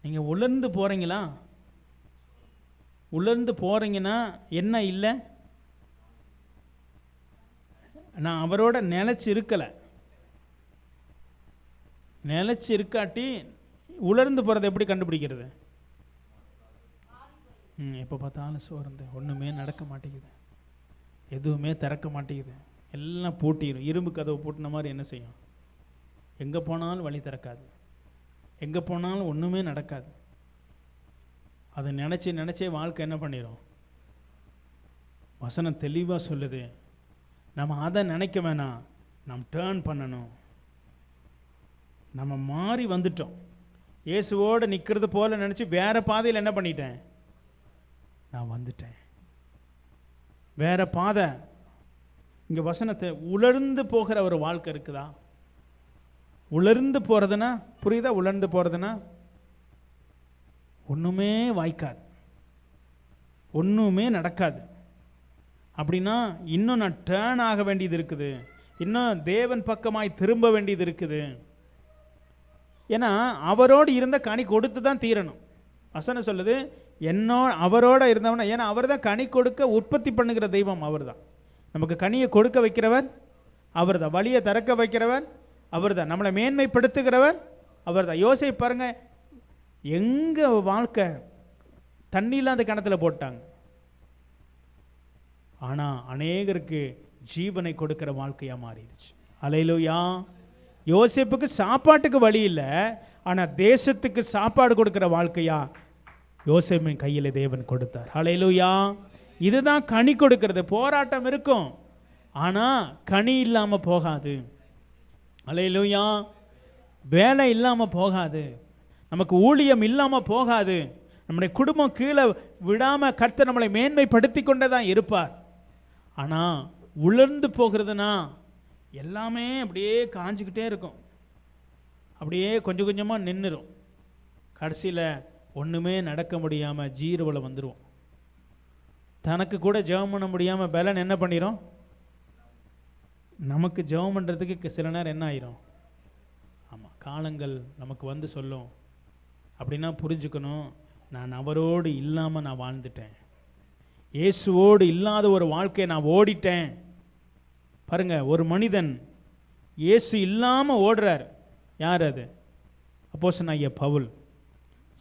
நீங்க உலர்ந்து போறீங்களா? உலர்ந்து போறீங்கன்னா என்ன இல்லை? நான் அவரோட நிலைச்சு இருக்கலை. நிலைச்சு இருக்காட்டி உலர்ந்து போகிறத எப்படி கண்டுபிடிக்கிறது? எப்போ பார்த்தாலும் சோர்ந்து ஒன்றுமே நடக்க மாட்டேங்குது, எதுவுமே திறக்க மாட்டேங்குது, எல்லாம் பூட்டிடும். இரும்பு கதவை பூட்டின மாதிரி என்ன செய்யும்? எங்கே போனாலும் வழி திறக்காது, எங்கே போனாலும் ஒன்றுமே நடக்காது. அதை நினச்சே வாழ்க்கை என்ன பண்ணிடும்? வசனம் தெளிவாக சொல்லுது, நம்ம அதை நினைக்க வேணாம், நாம் டேர்ன் பண்ணணும். நம்ம மாறி வந்துட்டோம். இயேசுவோடு நிற்கிறது போல நினச்சி வேற பாதையில் என்ன பண்ணிட்டேன்? நான் வந்துட்டேன், வேற பாதை. இங்கே வசனத்தை உலர்ந்து போகிற ஒரு வாழ்க்கை இருக்குதா? உலர்ந்து போகிறதுனா புரியுதா? உலர்ந்து போகிறதுனா ஒன்றுமே வாய்க்காது, ஒன்றுமே நடக்காது. அப்படின்னா இன்னும் நான் டேர்ன் ஆக வேண்டியது இருக்குது, இன்னும் தேவன் பக்கமாய் திரும்ப வேண்டியது இருக்குது. ஏன்னா அவரோடு இருந்த கனி கொடுத்து தான் தீரணும். வசனம் சொல்லுது, அவரோட இருந்தவன, ஏன்னா அவர் தான் கனி கொடுக்க உற்பத்தி பண்ணுகிற தெய்வம். அவர் தான் நமக்கு கனியை கொடுக்க வைக்கிறவர், அவர் தான் வழியை திறக்க வைக்கிறவர், அவர் தான் நம்மளை மேன்மைப்படுத்துகிறவர், அவர் தான். யோசேப்பு பாருங்க, எங்க வாழ்க்கை தண்ணி இல்லாத கிணத்துல போட்டாங்க, ஆனா அநேகருக்கு ஜீவனை கொடுக்கிற வாழ்க்கையா மாறிடுச்சு. அல்லேலூயா. யோசேப்புக்கு சாப்பாட்டுக்கு வழி இல்லை, ஆனா தேசத்துக்கு சாப்பாடு கொடுக்கிற வாழ்க்கையா யோசேப்பின் கையில் தேவன் கொடுத்தார். அல்லேலூயா. இதுதான் கனி கொடுக்கிறது. போராட்டம் இருக்கும், ஆனா கனி இல்லாம போகாது. அல்லேலூயா. வேலை இல்லாம போகாது, நமக்கு ஊழியம் இல்லாம போகாது, நம்முடைய குடும்பம் கீழே விடாம கர்த்தர் நம்மளை மேன்மைப்படுத்தி கொண்டே தான் இருப்பார். ஆனா உலர்ந்து போகிறதுனா எல்லாமே அப்படியே காஞ்சிக்கிட்டே இருக்கும், அப்படியே கொஞ்சம் கொஞ்சமாக நின்றுடும். கடைசியில் ஒன்றுமே நடக்க முடியாமல் ஜீரோவில் வந்துடுவோம். தனக்கு கூட ஜெபம் பண்ண முடியாமல் பலன் என்ன பண்ணிடும்? நமக்கு ஜெபம் பண்ணுறதுக்கு சில நேரம் என்ன ஆயிரும்? ஆமாம், காலங்கள் நமக்கு வந்து சொல்லும். அப்படின்னா புரிஞ்சுக்கணும், நான் அவரோடு இல்லாமல் நான் வாழ்ந்துட்டேன், இயேசுவோடு இல்லாத ஒரு வாழ்க்கையை நான் ஓடிட்டேன். பாருங்க, ஒரு மனிதன் இயேசு இல்லாமல் ஓடுறார். யார் அது? அப்போஸ்தலன் ஐயா பவுல்.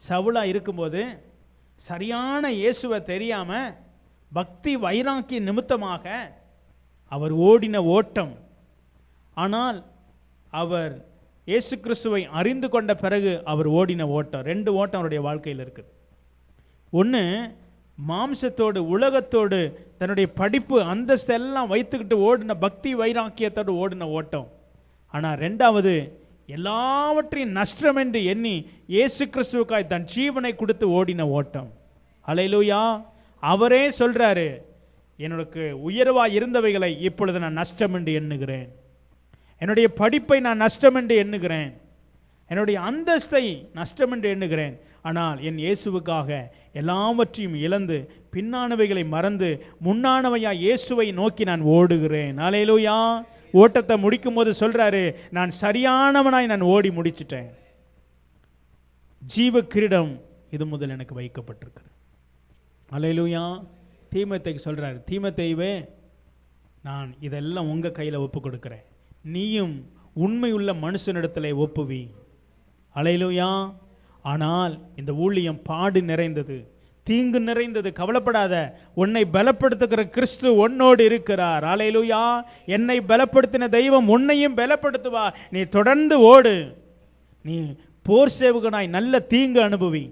சவுலா இருக்கும்போது சரியான இயேசுவை தெரியாமல் பக்தி வைராக்கிய நிமித்தமாக அவர் ஓடின ஓட்டம். ஆனால் அவர் இயேசு கிறிஸ்துவை அறிந்து கொண்ட பிறகு அவர் ஓடின ஓட்டம், 2 ஓட்டம் அவருடைய வாழ்க்கையில் இருக்குது. ஒன்று, மாம்சத்தோடு உலகத்தோடு தன்னுடைய படிப்பு அந்தஸ்து எல்லாம் வைத்துக்கிட்டு ஓடின பக்தி வைராக்கியத்தோடு ஓடின ஓட்டம். ஆனால் 2வது, எல்லாவற்றையும் நஷ்டம் என்று எண்ணி இயேசு கிறிஸ்துவுக்காய் தன் ஜீவனை கொடுத்து ஓடின ஓட்டம். அல்லேலூயா. அவரே சொல்றாரு, எனக்கு உயர்வாய் இருந்தவைகளை இப்பொழுது நான் நஷ்டம் என்று எண்ணுகிறேன், என்னுடைய படிப்பை நான் நஷ்டம் என்று எண்ணுகிறேன், என்னுடைய அந்தஸ்தை நஷ்டம் என்று எண்ணுகிறேன், ஆனால் என் இயேசுவுக்காக எல்லாவற்றையும் இழந்து பின்னானவைகளை மறந்து முன்னானவையா இயேசுவை நோக்கி நான் ஓடுகிறேன். அல்லேலூயா. ஓட்டத்தை முடிக்கும் போது சொல்றாரு, நான் சரியானவனாய் நான் ஓடி முடிச்சிட்டேன், ஜீவ கிரீடம் இது முதல் எனக்கு வைக்கப்பட்டிருக்குது. அல்லேலூயா. தீமோத்தேயுக்கு சொல்றாரு, தீமோத்தேயுவே, நான் இதெல்லாம் உங்க கையில் ஒப்பு கொடுக்கிறேன், நீயும் உண்மையுள்ள மனுஷனிடத்தில் ஒப்புவி. அல்லேலூயா. ஆனால் இந்த ஊழியம் பாடு நிறைந்தது, தீங்கு நிறைந்தது. கவலைப்படாத, உன்னை பலப்படுத்துகிற கிறிஸ்து உன்னோடு இருக்கிறார். அல்லேலூயா. என்னை பலப்படுத்தின தெய்வம் உன்னையும் பலப்படுத்துவா. நீ தொடர்ந்து ஓடு, நீ போர் சேவகனாய் நல்ல தீங்கு அனுபவி.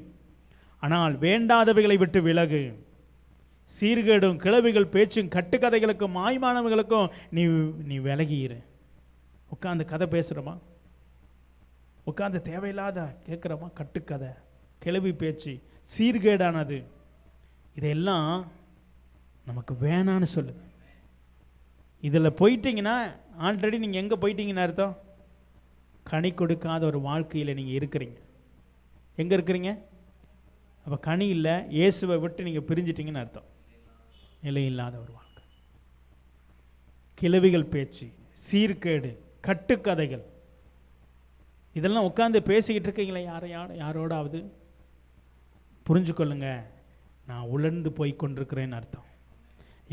ஆனால் வேண்டாதவைகளை விட்டு விலகு. சீர்கேடும் கிளவிகள் பேச்சும் கட்டுக்கதைகளுக்கும் மாய்மானவர்களுக்கும் நீ விலகியிரு. உட்காந்து கதை பேசுகிறோமா? உட்காந்து தேவையில்லாத கேட்குறோமா? கட்டுக்கதை, கிளவி பேச்சு, சீர்கேடானது, இதெல்லாம் நமக்கு வேணான்னு சொல்லுது. இதில் போயிட்டீங்கன்னா ஆல்ரெடி நீங்கள் எங்கே போயிட்டீங்கன்னு அர்த்தம்? கனி கொடுக்காத ஒரு வாழ்க்கையில் நீங்கள் இருக்கிறீங்க. எங்கே இருக்கிறீங்க? அப்போ கனி இல்லை, இயேசுவை விட்டு நீங்கள் பிரிஞ்சிட்டிங்கன்னு அர்த்தம். நிலையில்லாத ஒரு வாழ்க்கை, கிளவிகள் பேச்சு, சீர்கேடு, கட்டுக்கதைகள், இதெல்லாம் உட்காந்து பேசிக்கிட்டு இருக்கீங்களே யாரோடாவது புரிஞ்சுக்கொள்ளுங்க, நான் உழந்து போய் கொண்டிருக்கிறேன்னு அர்த்தம்.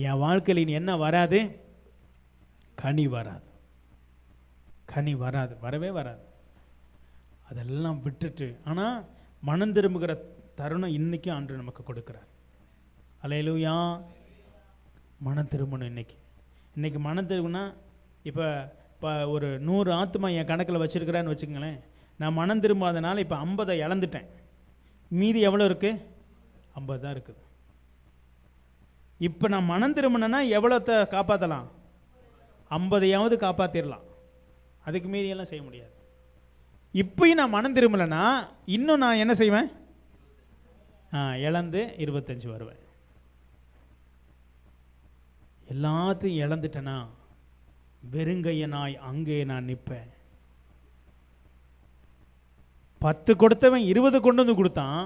என் வாழ்க்கையில் இனி என்ன வராது? கனி வராது, கனி வராது, வரவே வராது. அதெல்லாம் விட்டுட்டு, ஆனால் மனம் திரும்புகிற தருணம் இன்னைக்கும் ஆண்டு நமக்கு கொடுக்கிறார். அல்லேலூயா. மனம் திரும்பணும். இன்னைக்கு மனம் திரும்பினா, இப்போ ஒரு 100 ஆத்மா என் கணக்கில் வச்சுருக்கிறேன்னு வச்சுக்கங்களேன். நான் மனம் திரும்பாதனால இப்போ 50 இழந்துட்டேன். மீதி எவ்வளோ இருக்குது? 50 தான் இருக்குது. இப்போ நான் மனம் திரும்பினேன்னா எவ்வளோத்தை காப்பாற்றலாம்? 50ஐயாவது காப்பாற்றிடலாம். அதுக்கு மீறியெல்லாம் செய்ய முடியாது. இப்போயும் நான் மனம் திரும்பலைன்னா இன்னும் நான் என்ன செய்வேன்? இழந்து 25 வருவேன். எல்லாத்தையும் இழந்துட்டேனா வெறுங்கையனாய் அங்கே நான் நிற்பேன். 10 கொடுத்தவன் 20 கொண்டு வந்து கொடுத்தான்.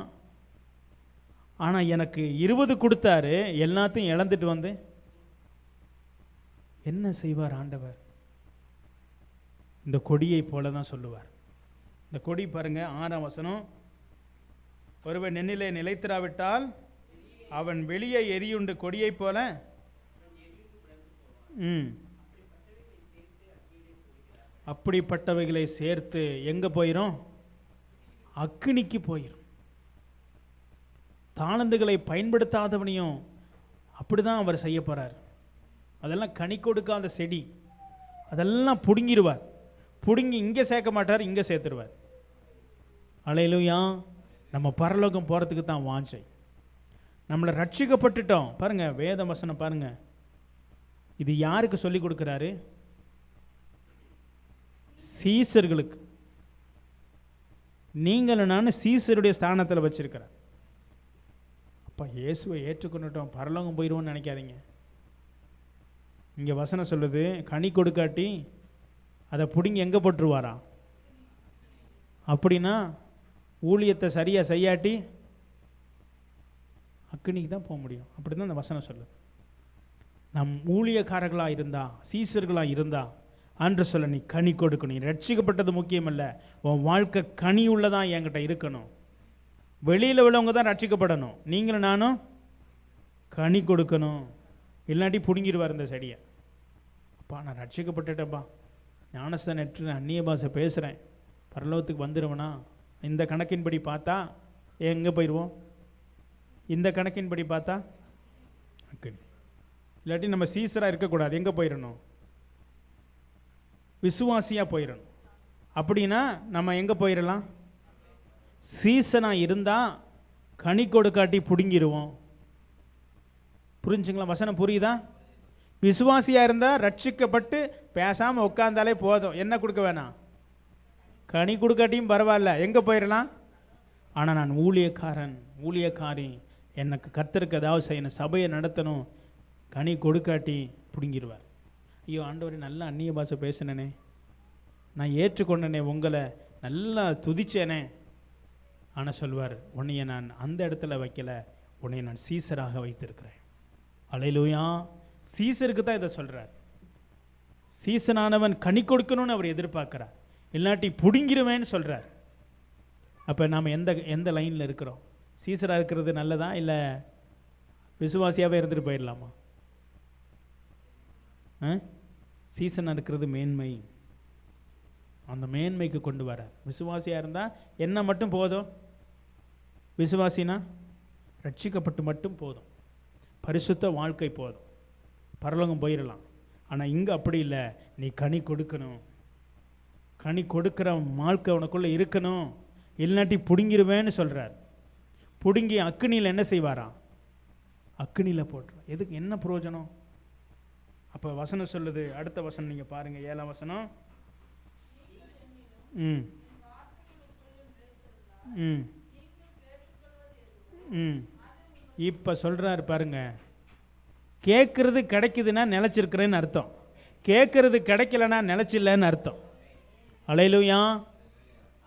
ஆனால் எனக்கு 20 கொடுத்தாரு, எல்லாத்தையும் இழந்துட்டு வந்து என்ன செய்வார் ஆண்டவர்? இந்த கொடியை போல தான் சொல்லுவார். இந்த கொடி பாருங்க, 6ஆம் வசனம், ஒருவன் நெண்ணிலே நிலைத்திராவிட்டால் அவன் வெளியே எரியுண்டு கொடியை போல அப்படிப்பட்டவைகளை சேர்த்து எங்க போயிரும்? அக்கினிக்கு போயிரும். தாளந்துகளை பயன்படுத்தாதவனையும் அப்படிதான் அவர் செய்ய போறார். அதெல்லாம் கனி கொடுக்காத செடி, அதெல்லாம் புடுங்கிடுவார். புடுங்கி இங்கே சேர்க்க மாட்டார், இங்கே சேர்த்துருவார். அல்லேலூயா. நம்ம பரலோகம் போகிறதுக்கு தான் வாஞ்சை. நம்மளை ரட்சிக்கப்பட்டுட்டோம். பாருங்க, வேத வசனம் பாருங்க, இது யாருக்கு சொல்லி கொடுக்குறாரு? சீசர்களுக்கு. நீங்களும் நான் சீசருடைய ஸ்தானத்தில் வச்சிருக்கிறார். அப்போ இயேசுவை ஏற்றுக்கொண்டுட்டோம், பரலோகம் போயிடுவோம்னு நினைக்காதீங்க. இங்கே வசனம் சொல்லுது, கனி கொடுக்காட்டி அதை பிடுங்கி எங்கே போட்டுருவாரா? அப்படின்னா ஊழியத்தை சரியாக செய்யாட்டி அக்கினிக்கு தான் போக முடியும். அப்படி தான் அந்த வசனம் சொல்லுது. நம் ஊழியக்காரர்களாக இருந்தால், சீசர்களாக இருந்தால் அன்று சொல்ல நீ கனி கொடுக்கணும். நீ ரட்சிக்கப்பட்டது முக்கியம் இல்லை, உன் வாழ்க்கை கனி உள்ளதான் என்கிட்ட இருக்கணும். வெளியில் உள்ளவங்க தான் ரட்சிக்கப்படணும், நீங்களும் நானும் கனி கொடுக்கணும். இல்லாட்டி பிடுங்கிடுவார் இந்த செடியை. அப்பா நான் ரட்சிக்கப்பட்டுட்டேப்பா, ஞானஸ்தானம் நெற்று அந்நிய பாஷை பேசுகிறேன், பரலோகத்துக்கு வந்துடுவேனா? இந்த கணக்கின்படி பார்த்தா எங்கே போயிடுவோம்? இந்த கணக்கின்படி பார்த்தா அக்கனி. இல்லாட்டி நம்ம சீசராக இருக்கக்கூடாது, எங்கே போயிடணும்? விசுவாசியாக போயிடணும். அப்படின்னா நம்ம எங்கே போயிடலாம்? சீசனாக இருந்தால் கனி கொடுக்காட்டி பிடுங்கிடுவோம். புரிஞ்சுங்களா? வசனம் புரியுதா? விசுவாசியாக இருந்தால் ரட்சிக்கப்பட்டு பேசாமல் உட்காந்தாலே போதும், என்ன கொடுக்க வேணாம், கனி கொடுக்காட்டியும் பரவாயில்ல, எங்கே போயிடலாம்? ஆனால் நான் ஊழியக்காரி, எனக்கு கர்த்தருக்கு ஏதாவது செய்யணும், சபையை நடத்தணும், கனி கொடுக்காட்டி பிடுங்கிடுவார். ஐயோ ஆண்டவரே நல்ல அந்நிய பாஷை பேசினேனே, நான் ஏற்றுக்கொண்டனே, உங்களை நல்லா துதிச்சேனே. ஆனால் சொல்வார், உன்னைய நான் அந்த இடத்துல வைக்கல, உன்னை நான் சீசராக வைத்திருக்கிறேன். அல்லேலூயா. சீசருக்கு தான் இதை சொல்கிறார். சீசனானவன் கனி கொடுக்கணும்னு அவர் எதிர்பார்க்கிறார், இல்லாட்டி பிடுங்கிருவேன்னு சொல்கிறார். அப்போ நாம் எந்த லைனில் இருக்கிறோம்? சீசராக இருக்கிறது நல்லதா, இல்லை விசுவாசியாகவே இருந்துட்டு போயிடலாமா? சீசனாக இருக்கிறது மேன்மை, அந்த மேன்மைக்கு கொண்டு வர. விசுவாசியாக இருந்தால் என்ன மட்டும் போதும்? விசுவாசினா ரட்சிக்கப்பட்டு மட்டும் போதும், பரிசுத்த வாழ்க்கை போதும், பரலோகம் போயிடலாம். ஆனால் இங்கே அப்படி இல்லை, நீ கனி கொடுக்கணும், கனி கொடுக்குற வாழ்க்கை உனக்குள்ளே இருக்கணும், இல்லாட்டி பிடுங்கிருவேன்னு சொல்கிறார். பிடுங்கி அக்கினியில் என்ன செய்வாராம்? அக்கினியில் போட்டுரும். எதுக்கு, என்ன பிரயோஜனம்? அப்போ வசனம் சொல்லுது, அடுத்த வசனம் நீங்கள் பாருங்கள், 7ஆம் வசனம். இப்போ சொல்கிறார் பாருங்க, கேட்குறது கிடைக்குதுன்னா நிலச்சிருக்கிறேன்னு அர்த்தம், கேட்குறது கிடைக்கலன்னா நிலச்சில்லைன்னு அர்த்தம். அல்லேலூயா.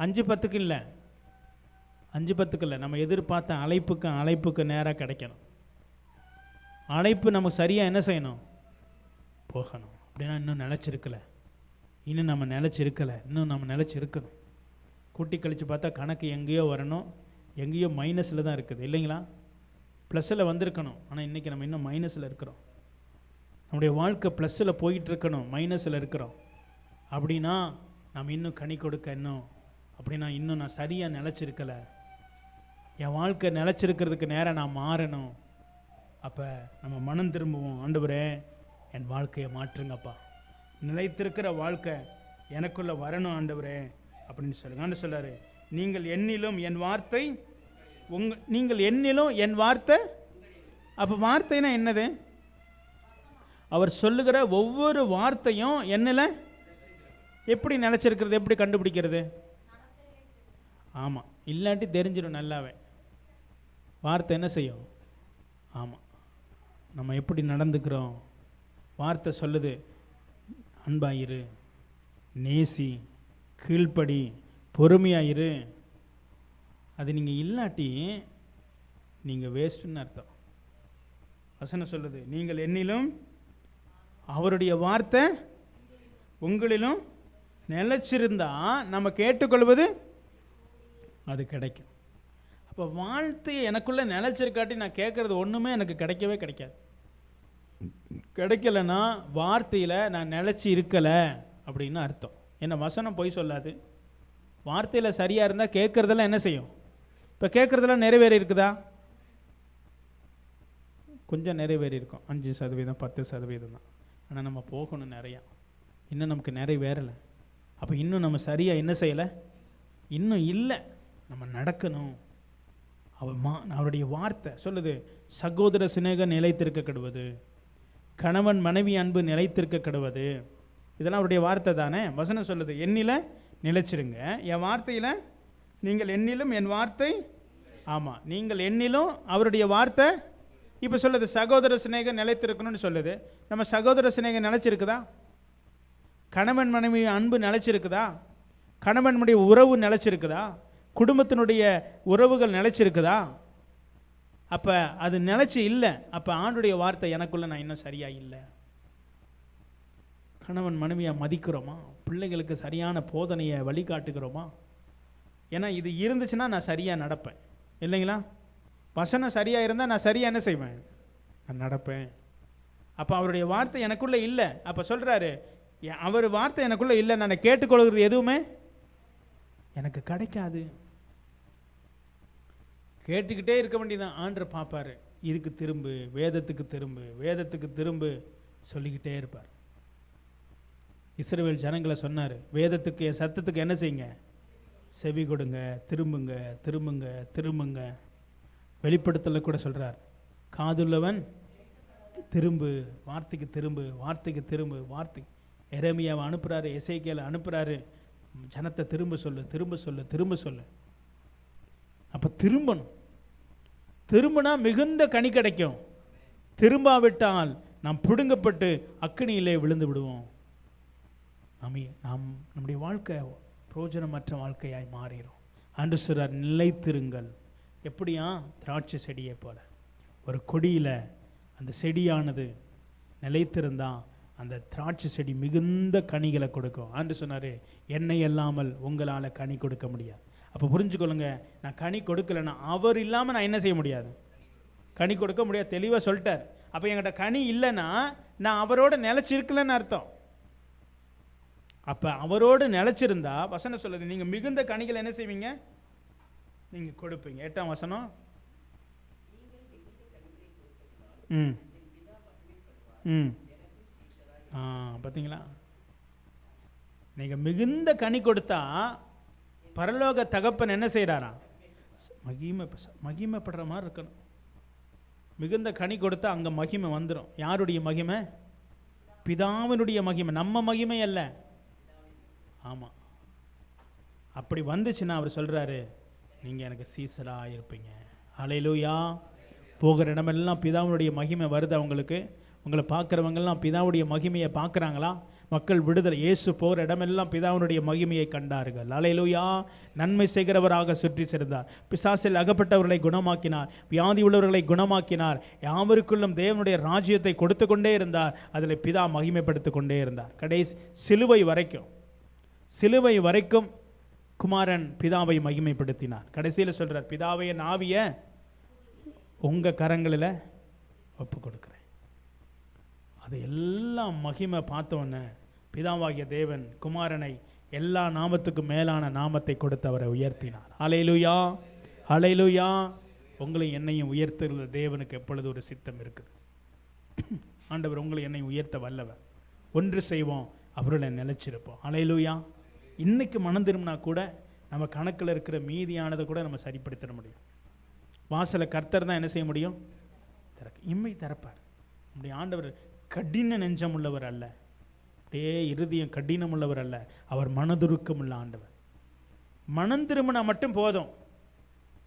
5-10க்கு இல்லை, 5-10க்கு இல்லை, நம்ம எதிர்பார்த்த அழைப்புக்கு நேராக கிடைக்கணும். அழைப்பு நம்ம சரியாக என்ன செய்யணும்? போகணும். அப்படின்னா இன்னும் நிலச்சிருக்கலை, இன்னும் நம்ம நிலச்சிருக்கலை, இன்னும் நம்ம நிலச்சிருக்கணும். கூட்டி கழித்து பார்த்தா கணக்கு எங்கேயோ வரணும், எங்கேயோ மைனஸில் தான் இருக்குது, இல்லைங்களா? ப்ளஸ்ஸில் வந்திருக்கணும், ஆனால் இன்றைக்கி நம்ம இன்னும் மைனஸில் இருக்கிறோம். நம்முடைய வாழ்க்கை ப்ளஸ்ஸில் போயிட்டுருக்கணும், மைனஸில் இருக்கிறோம். அப்படின்னா நம்ம இன்னும் கனி கொடுக்க அப்படின்னா இன்னும் நான் சரியாக நிலச்சிருக்கலை, என் வாழ்க்கை நிலச்சிருக்கிறதுக்கு நேரம் நான் மாறணும். அப்போ நம்ம மனம் திரும்புவோம், ஆண்டவரே என் வாழ்க்கையை மாற்றுங்கப்பா, நிலைத்திருக்கிற வாழ்க்கை எனக்குள்ளே வரணும் ஆண்டவரே அப்படின்னு சொல்லுங்க. ஆண்டு சொல்லாரு, நீங்கள் என்னிலும் என் வார்த்தை நீங்கள் என்னிலும் என் வார்த்தை. அப்போ வார்த்தைனா என்னது? அவர் சொல்லுகிற ஒவ்வொரு வார்த்தையும் என்னில் எப்படி நிலச்சிருக்கிறது, எப்படி கண்டுபிடிக்கிறது? ஆமாம், இல்லாட்டி தெரிஞ்சிடும் நல்லாவே. வார்த்தை என்ன செய்யும்? ஆமாம், நம்ம எப்படி நடந்துக்கிறோம். வார்த்தை சொல்லுது, அன்பாயிரு, நேசி, கீழ்ப்படி, பொறுமையாயிரு. அது நீங்கள் இல்லாட்டி நீங்கள் வேஸ்ட்டுன்னு அர்த்தம். வசனம் சொல்லுது, நீங்கள் என்னிலும் அவருடைய வார்த்தை உங்களிலும் நிலைச்சிருந்தா நம்ம கேட்டுக்கொள்வது அது கிடைக்கும். அப்போ வார்த்தையை எனக்குள்ளே நிலைச்சிருக்காட்டி நான் கேட்குறது ஒன்றுமே எனக்கு கிடைக்கவே கிடைக்காது. கிடைக்கலன்னா வார்த்தையில் நான் நிலச்சி இருக்கலை அப்படின்னு அர்த்தம். என்ன வசனம் பொய் சொல்லாது. வார்த்தையில் சரியாக இருந்தால் கேட்குறதெல்லாம் என்ன செய்யும்? இப்போ கேட்குறதெல்லாம் நிறைவேறி இருக்குதா? கொஞ்சம் நிறைவேறி இருக்கும், 5%, 10% தான். ஆனால் நம்ம போகணும் நிறையா, இன்னும் நமக்கு நிறைவேறலை. அப்போ இன்னும் நம்ம சரியாக என்ன செய்யலை, இன்னும் இல்லை, நம்ம நடக்கணும். அவருடைய வார்த்தை சொல்லுது, சகோதர சிநேகம் நிலைத்திருக்க கெடுவது, கணவன் மனைவி அன்பு நிலைத்திருக்க கெடுவது. இதெல்லாம் அவருடைய வார்த்தை தானே. வசனம் சொல்லுது, என்னில் நிலைச்சிருங்க, என் வார்த்தையில். நீங்கள் என்னிலும் என் வார்த்தை. ஆமாம், நீங்கள் என்னிலும் அவருடைய வார்த்தை. இப்போ சொல்லுது சகோதர சிநேகம் நிலைத்திருக்கணும்னு சொல்லுது. நம்ம சகோதர சிநேகம் நிலைச்சிருக்குதா? கணவன் மனைவி அன்பு நிலைச்சிருக்குதா? கணவனுடைய உறவு நிலைச்சிருக்குதா? குடும்பத்தினுடைய உறவுகள் நிலைச்சிருக்குதா? அப்போ அது நிலைச்சி இல்லை. அப்போ ஆண்டுடைய வார்த்தை எனக்குள்ளே நான் இன்னும் சரியாக இல்லை. கணவன் மனைவியை மதிக்கிறோமா? பிள்ளைங்களுக்கு சரியான போதனையை வழிகாட்டுகிறோமா? ஏன்னா இது இருந்துச்சுன்னா நான் சரியாக நடப்பேன், இல்லைங்களா? வசனம் சரியாக இருந்தால் நான் சரியாக என்ன செய்வேன்? நான் நடப்பேன். அப்போ அவருடைய வார்த்தை எனக்குள்ளே இல்லை. அப்போ சொல்கிறாரு, அவர் வார்த்தை எனக்குள்ளே இல்லை, நான் கேட்டுக்கொள்கிறது எதுவுமே எனக்கு கிடைக்காது. கேட்டுக்கிட்டே இருக்க வேண்டியதான். ஆண்டவர் பார்ப்பார், இதுக்கு திரும்பு, வேதத்துக்கு திரும்பு, வேதத்துக்கு திரும்பு சொல்லிக்கிட்டே இருப்பார். இஸ்ரவேல் ஜனங்களை சொன்னார், வேதத்துக்கு சத்தத்துக்கு என்ன செய்யுங்க? செவி கொடுங்க, திரும்புங்க, திரும்புங்க, திரும்புங்க. வெளிப்படுத்தல கூட சொல்கிறார், காதுள்ளவன் திரும்பு, வார்த்தைக்கு திரும்பு, வார்த்தைக்கு திரும்பு, வார்த்தை. எரேமியாவை அனுப்புகிறாரு, எசேக்கியேலை அனுப்புகிறாரு, ஜனத்தை திரும்ப சொல்லு, திரும்ப சொல்லு, திரும்ப சொல்லு. அப்போ திரும்பணும். திரும்பினா மிகுந்த கனி கிடைக்கும். திரும்பாவிட்டால் நாம் பிடுங்கப்பட்டு அக்கினியிலே விழுந்து விடுவோம். நாம் நம்முடைய வாழ்க்கை பிரயோஜனமற்ற வாழ்க்கையாய் மாறிடும். அன்று சொல்றார், நிலைத்திருங்கள். எப்படியா? திராட்சை செடியை போல. ஒரு கொடியில் அந்த செடியானது நிலைத்திருந்தா அந்த திராட்சை செடி மிகுந்த கனிகளை கொடுக்கும். அன்று சொன்னார், என்னை இல்லாமல் உங்களால் கனி கொடுக்க முடியாது. அப்போ புரிஞ்சுக்கொள்ளுங்க, நான் கனி கொடுக்கலைன்னா அவர் இல்லாமல் நான் என்ன செய்ய முடியாது? கனி கொடுக்க முடியாது. தெளிவாக சொல்லிட்டார். அப்போ என்கிட்ட கனி இல்லைன்னா நான் அவரோட நிலைச்சிருக்கலன்னு அர்த்தம். அப்போ அவரோடு நிலைச்சிருந்தா வசனம் சொல்லுது, நீங்கள் மிகுந்த கனிகளை என்ன செய்வீங்க? நீங்கள் கொடுப்பீங்க. 8ஆம் வசனம். பார்த்தீங்களா? நீங்கள் மிகுந்த கனி கொடுத்தா பரலோக தகப்பன் என்ன செய்கிறாராம்? மகிமைப்படுற மாதிரி இருக்கணும். மிகுந்த கனி கொடுத்தா அங்கே மகிமை வந்துடும். யாருடைய மகிமை? பிதாவினுடைய மகிமை, நம்ம மகிமை அல்ல. ஆமாம், அப்படி வந்துச்சுன்னா அவர் சொல்கிறாரு, நீங்கள் எனக்கு சீசராக இருப்பீங்க. ஹல்லேலூயா. போகிற இடமெல்லாம் பிதாவுடைய மகிமை வருது அவங்களுக்கு. உங்களை பார்க்குறவங்கெல்லாம் பிதாவுடைய மகிமையை பார்க்குறாங்களா? மக்கள் விடுதலை. இயேசு போகிற இடமெல்லாம் பிதாவினுடைய மகிமையை கண்டார்கள். ஹல்லேலூயா. நன்மை செய்கிறவராக சுற்றி சென்றார். பிசாசில் அகப்பட்டவர்களை குணமாக்கினார், வியாதி உள்ளவர்களை குணமாக்கினார். யாவருக்குள்ளும் தேவனுடைய ராஜ்யத்தை கொடுத்து கொண்டே இருந்தார். அதில் பிதா மகிமைப்படுத்தி கொண்டே இருந்தார். கடைசி சிலுவை வரைக்கும் குமாரன் பிதாவை மகிமைப்படுத்தினார். கடைசியில் சொல்கிறார், பிதாவை என் ஆவியை உங்கள் கரங்களில் ஒப்பு கொடுக்குறேன். அது எல்லாம் மகிமை பார்த்தோன்னே பிதாவாகிய தேவன் குமாரனை எல்லா நாமத்துக்கும் மேலான நாமத்தை கொடுத்து அவரை உயர்த்தினார். ஹல்லேலூயா, ஹல்லேலூயா. உங்களையும் என்னையும் உயர்த்துகிற தேவனுக்கு எப்பொழுது ஒரு சித்தம் இருக்குது. ஆண்டவர் உங்களை என்னை உயர்த்த வல்லவர். ஒன்று செய்வோம், அவர்களை நிலைச்சிருப்போம். ஹல்லேலூயா. இன்னைக்கு மனம் திரும்பினா கூட நம்ம கணக்கில் இருக்கிற மீதியானதை கூட நம்ம சரிப்படுத்திட முடியும். வாசலை கர்த்தர் தான் என்ன செய்ய முடியும்? இம்மை திறப்பார். நம்முடைய ஆண்டவர் கடின நெஞ்சம் உள்ளவர் அல்ல, அப்படியே இருதயம் கடினம் உள்ளவர் அல்ல. அவர் மனதுருக்கம் உள்ள ஆண்டவர். மனம் திரும்பினா மட்டும் போதும்.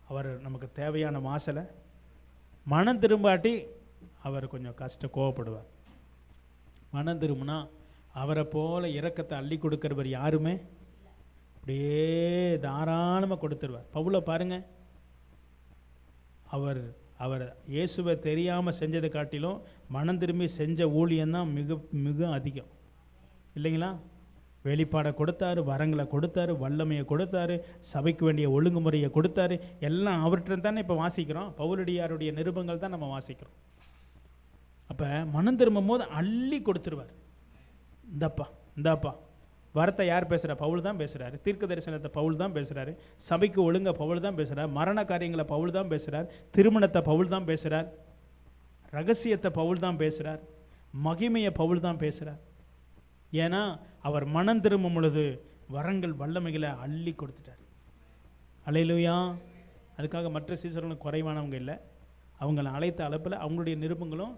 அவர் நமக்கு தேவையான வாசலை. மனம் திரும்பாட்டி அவர் கொஞ்சம் கோவப்படுவார். மனம் திரும்பினா அவரை போல இரக்கத்தை அள்ளி கொடுக்கிறவர் யாருமே அப்படியே தாராளமாக கொடுத்துருவார். பவுலை பாருங்க, அவர் இயேசுவை தெரியாமல் செஞ்சதை காட்டிலும் மனம் திரும்பி செஞ்ச ஊழியம்தான் மிக மிக அதிகம், இல்லைங்களா? வெளிப்பாடை கொடுத்தாரு, வரங்களை கொடுத்தாரு, வல்லமையை கொடுத்தாரு, சபைக்கு வேண்டிய ஒழுங்குமுறையை கொடுத்தாரு. எல்லாம் அவர்கிட்ட தானே இப்போ வாசிக்கிறோம். பவுலடியாருடைய நிருபங்கள் தான் நம்ம வாசிக்கிறோம். அப்போ மனம் திரும்பும் போது அள்ளி கொடுத்துருவார். இந்தாப்பா வரத்தை யார் பேசுகிறா? பவுல் தான் பேசுகிறாரு. தீர்க்க தரிசனத்தை பவுல் தான் பேசுகிறாரு. சபைக்கு ஒழுங்க பவுல் தான் பேசுகிறார். மரண காரியங்களை பவுல் தான் பேசுகிறார். திருமணத்தை பவுல் தான் பேசுகிறார். ரகசியத்தை பவுல் தான் பேசுகிறார். மகிமையை பவுல் தான் பேசுகிறார். ஏன்னா அவர் மனம் திரும்பும் பொழுது வரங்கள் வல்லமைகளை அள்ளி கொடுத்துட்டார். ஹல்லேலூயா. அதுக்காக மற்ற சீசர்களும் குறைவானவங்க இல்லை. அவங்களை அழைத்த அழைப்பில் அவங்களுடைய நிருபங்களும்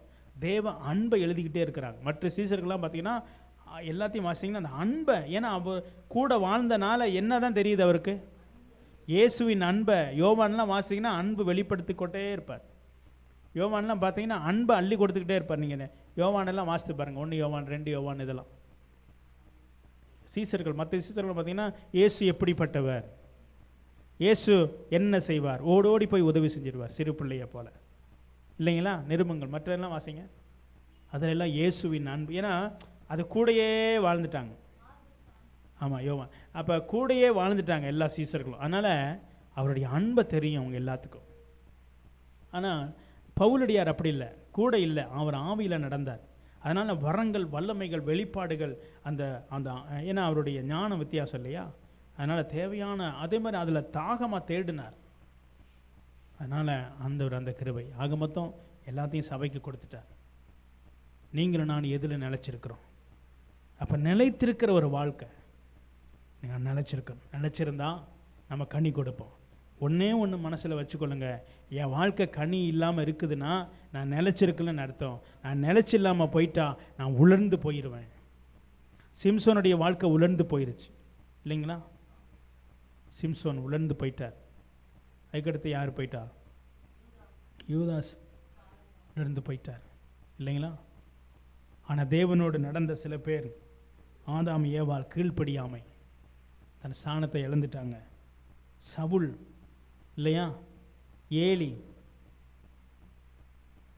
தேவ அன்பை எழுதிக்கிட்டே இருக்கிறாங்க. மற்ற சீசர்கள்லாம் பார்த்தீங்கன்னா எல்லாத்தையும் வாசிங்கன்னா அந்த அன்பை, ஏன்னா அவர் கூட வாழ்ந்தனால என்ன தான் தெரியுது அவருக்கு? இயேசுவின் அன்பை. யோவான்லாம் வாசிங்கன்னா அன்பு வெளிப்படுத்திக்கொண்டே இருப்பார். யோவான்லாம் பார்த்தீங்கன்னா அன்பை அள்ளி கொடுத்துக்கிட்டே இருப்பார். நீங்கள் யோவானெல்லாம் வாசித்து பாருங்கள். 1 யோவான் 2 யோவான் இதெல்லாம் சீசர்கள். மற்ற சீசர்கள் பார்த்தீங்கன்னா இயேசு எப்படிப்பட்டவர், இயேசு என்ன செய்வார், ஓடோடி போய் உதவி செஞ்சிடுவார் சிறு பிள்ளையை போல, இல்லைங்களா? நிருபங்கள் மற்றெல்லாம் வாசிங்க, அதிலெல்லாம் இயேசுவின் அன்பு. ஏன்னா அது கூடயே வாழ்ந்துட்டாங்க. ஆமாம், யோவான். அப்போ கூடயே வாழ்ந்துட்டாங்க எல்லா சீசர்களும். அதனால் அவருடைய அன்பை தெரியும் அவங்க எல்லாத்துக்கும். ஆனால் பவுலடியார் அப்படி இல்லை, கூட இல்லை, அவர் ஆவியில் நடந்தார். அதனால் வரங்கள், வல்லமைகள், வெளிப்பாடுகள், அந்த அந்த ஏன்னா அவருடைய ஞான வித்தியாசம் இல்லையா, அதனால் தேவையான அதே மாதிரி அதில் தாகமாக தேடினார். அதனால் அந்த கிருபை ஆக மொத்தம் எல்லாத்தையும் சபைக்கு கொடுத்துட்டார். நீங்களும் நான் எதில் நிலைச்சிருக்கிறோம்? அப்போ நிலைத்திருக்கிற ஒரு வாழ்க்கை நீங்கள் நிலைச்சிருக்கணும். நிலைச்சிருந்தா நம்ம கனி கொடுப்போம். ஒன்றே ஒன்று மனசில் வச்சுக்கொள்ளுங்க, என் வாழ்க்கை கனி இல்லாமல் இருக்குதுன்னா நான் நிலைச்சிருக்கலன்னு அர்த்தம். நான் நிலைச்சி இல்லாமல் போயிட்டா நான் உலர்ந்து போயிடுவேன். சிம்சோனுடைய வாழ்க்கை உலர்ந்து போயிடுச்சு இல்லைங்களா? சிம்சோன் உலர்ந்து போயிட்டார். அதுக்கடுத்து யார் போயிட்டா? யூதாஸ் உலர்ந்து போயிட்டார் இல்லைங்களா? ஆனால் தேவனோடு நடந்த சில பேர், ஆதாம் ஏவாள் கீழ்ப்படியாமை தன் ஸ்தானத்தை இழந்துட்டாங்க. சவுல் இல்லையா, ஏலி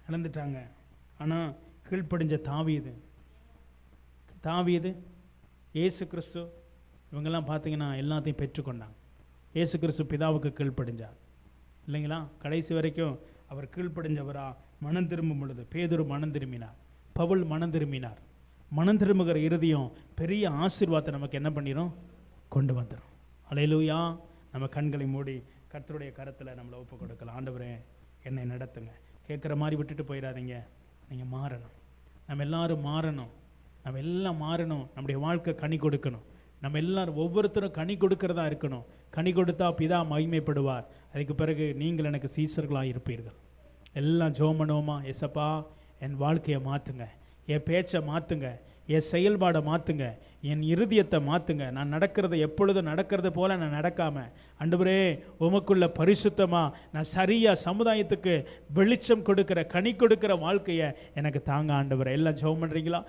இழந்துட்டாங்க. ஆனால் கீழ்ப்படிஞ்ச தாவீது, இயேசு கிறிஸ்து, இவங்கெல்லாம் பார்த்தீங்கன்னா எல்லாத்தையும் பெற்றுக்கொண்டாங்க. இயேசு கிறிஸ்து பிதாவுக்கு கீழ்ப்படிஞ்சார் இல்லைங்களா? கடைசி வரைக்கும் அவர் கீழ்ப்படிஞ்சவரா மனம் திரும்பும் பொழுது பேதுரு மனம் திரும்பினார், பவுல் மனம் திரும்பினார். மனம் திரும்புகிற இறுதியும் பெரிய ஆசீர்வாதத்தை நமக்கு என்ன பண்ணிடும்? கொண்டு வந்துடும். அல்லேலூயா. நம்ம கண்களை மூடி கர்த்தருடைய கரத்தில் நம்மளை ஒப்பு கொடுக்கலாம். ஆண்டவரே என்னை நடத்துங்க. கேட்குற மாதிரி விட்டுட்டு போயிடாதீங்க. நீங்கள் மாறணும். நம்ம எல்லாரும் மாறணும். நம்ம எல்லாம் மாறணும். நம்முடைய வாழ்க்கை கனி கொடுக்கணும். நம்ம எல்லாரும் ஒவ்வொருத்தரும் கனி கொடுக்கறதா இருக்கணும். கனி கொடுத்தா பிதா மகிமைப்படுவார். அதுக்கு பிறகு நீங்கள் எனக்கு சீசர்களாக இருப்பீர்கள். எல்லாம் ஜெபம் பண்ணுவோமா? எசப்பா, என் வாழ்க்கையை மாற்றுங்க, என் பேச்சை மாற்றுங்க, என் செயல்பாடை மாற்றுங்க, என் இருதயத்தை மாற்றுங்க. நான் நடக்கிறத எப்பொழுதும் நடக்கிறது போல நான் நடக்காமல், ஆண்டவரே உமக்குள்ள பரிசுத்தமாக நான் சரியாக சமுதாயத்துக்கு வெளிச்சம் கொடுக்கிற, கனி கொடுக்கிற வாழ்க்கையை எனக்கு தாங்க ஆண்டவரே. எல்லாம் ஜெபம் பண்ணுறீங்களா?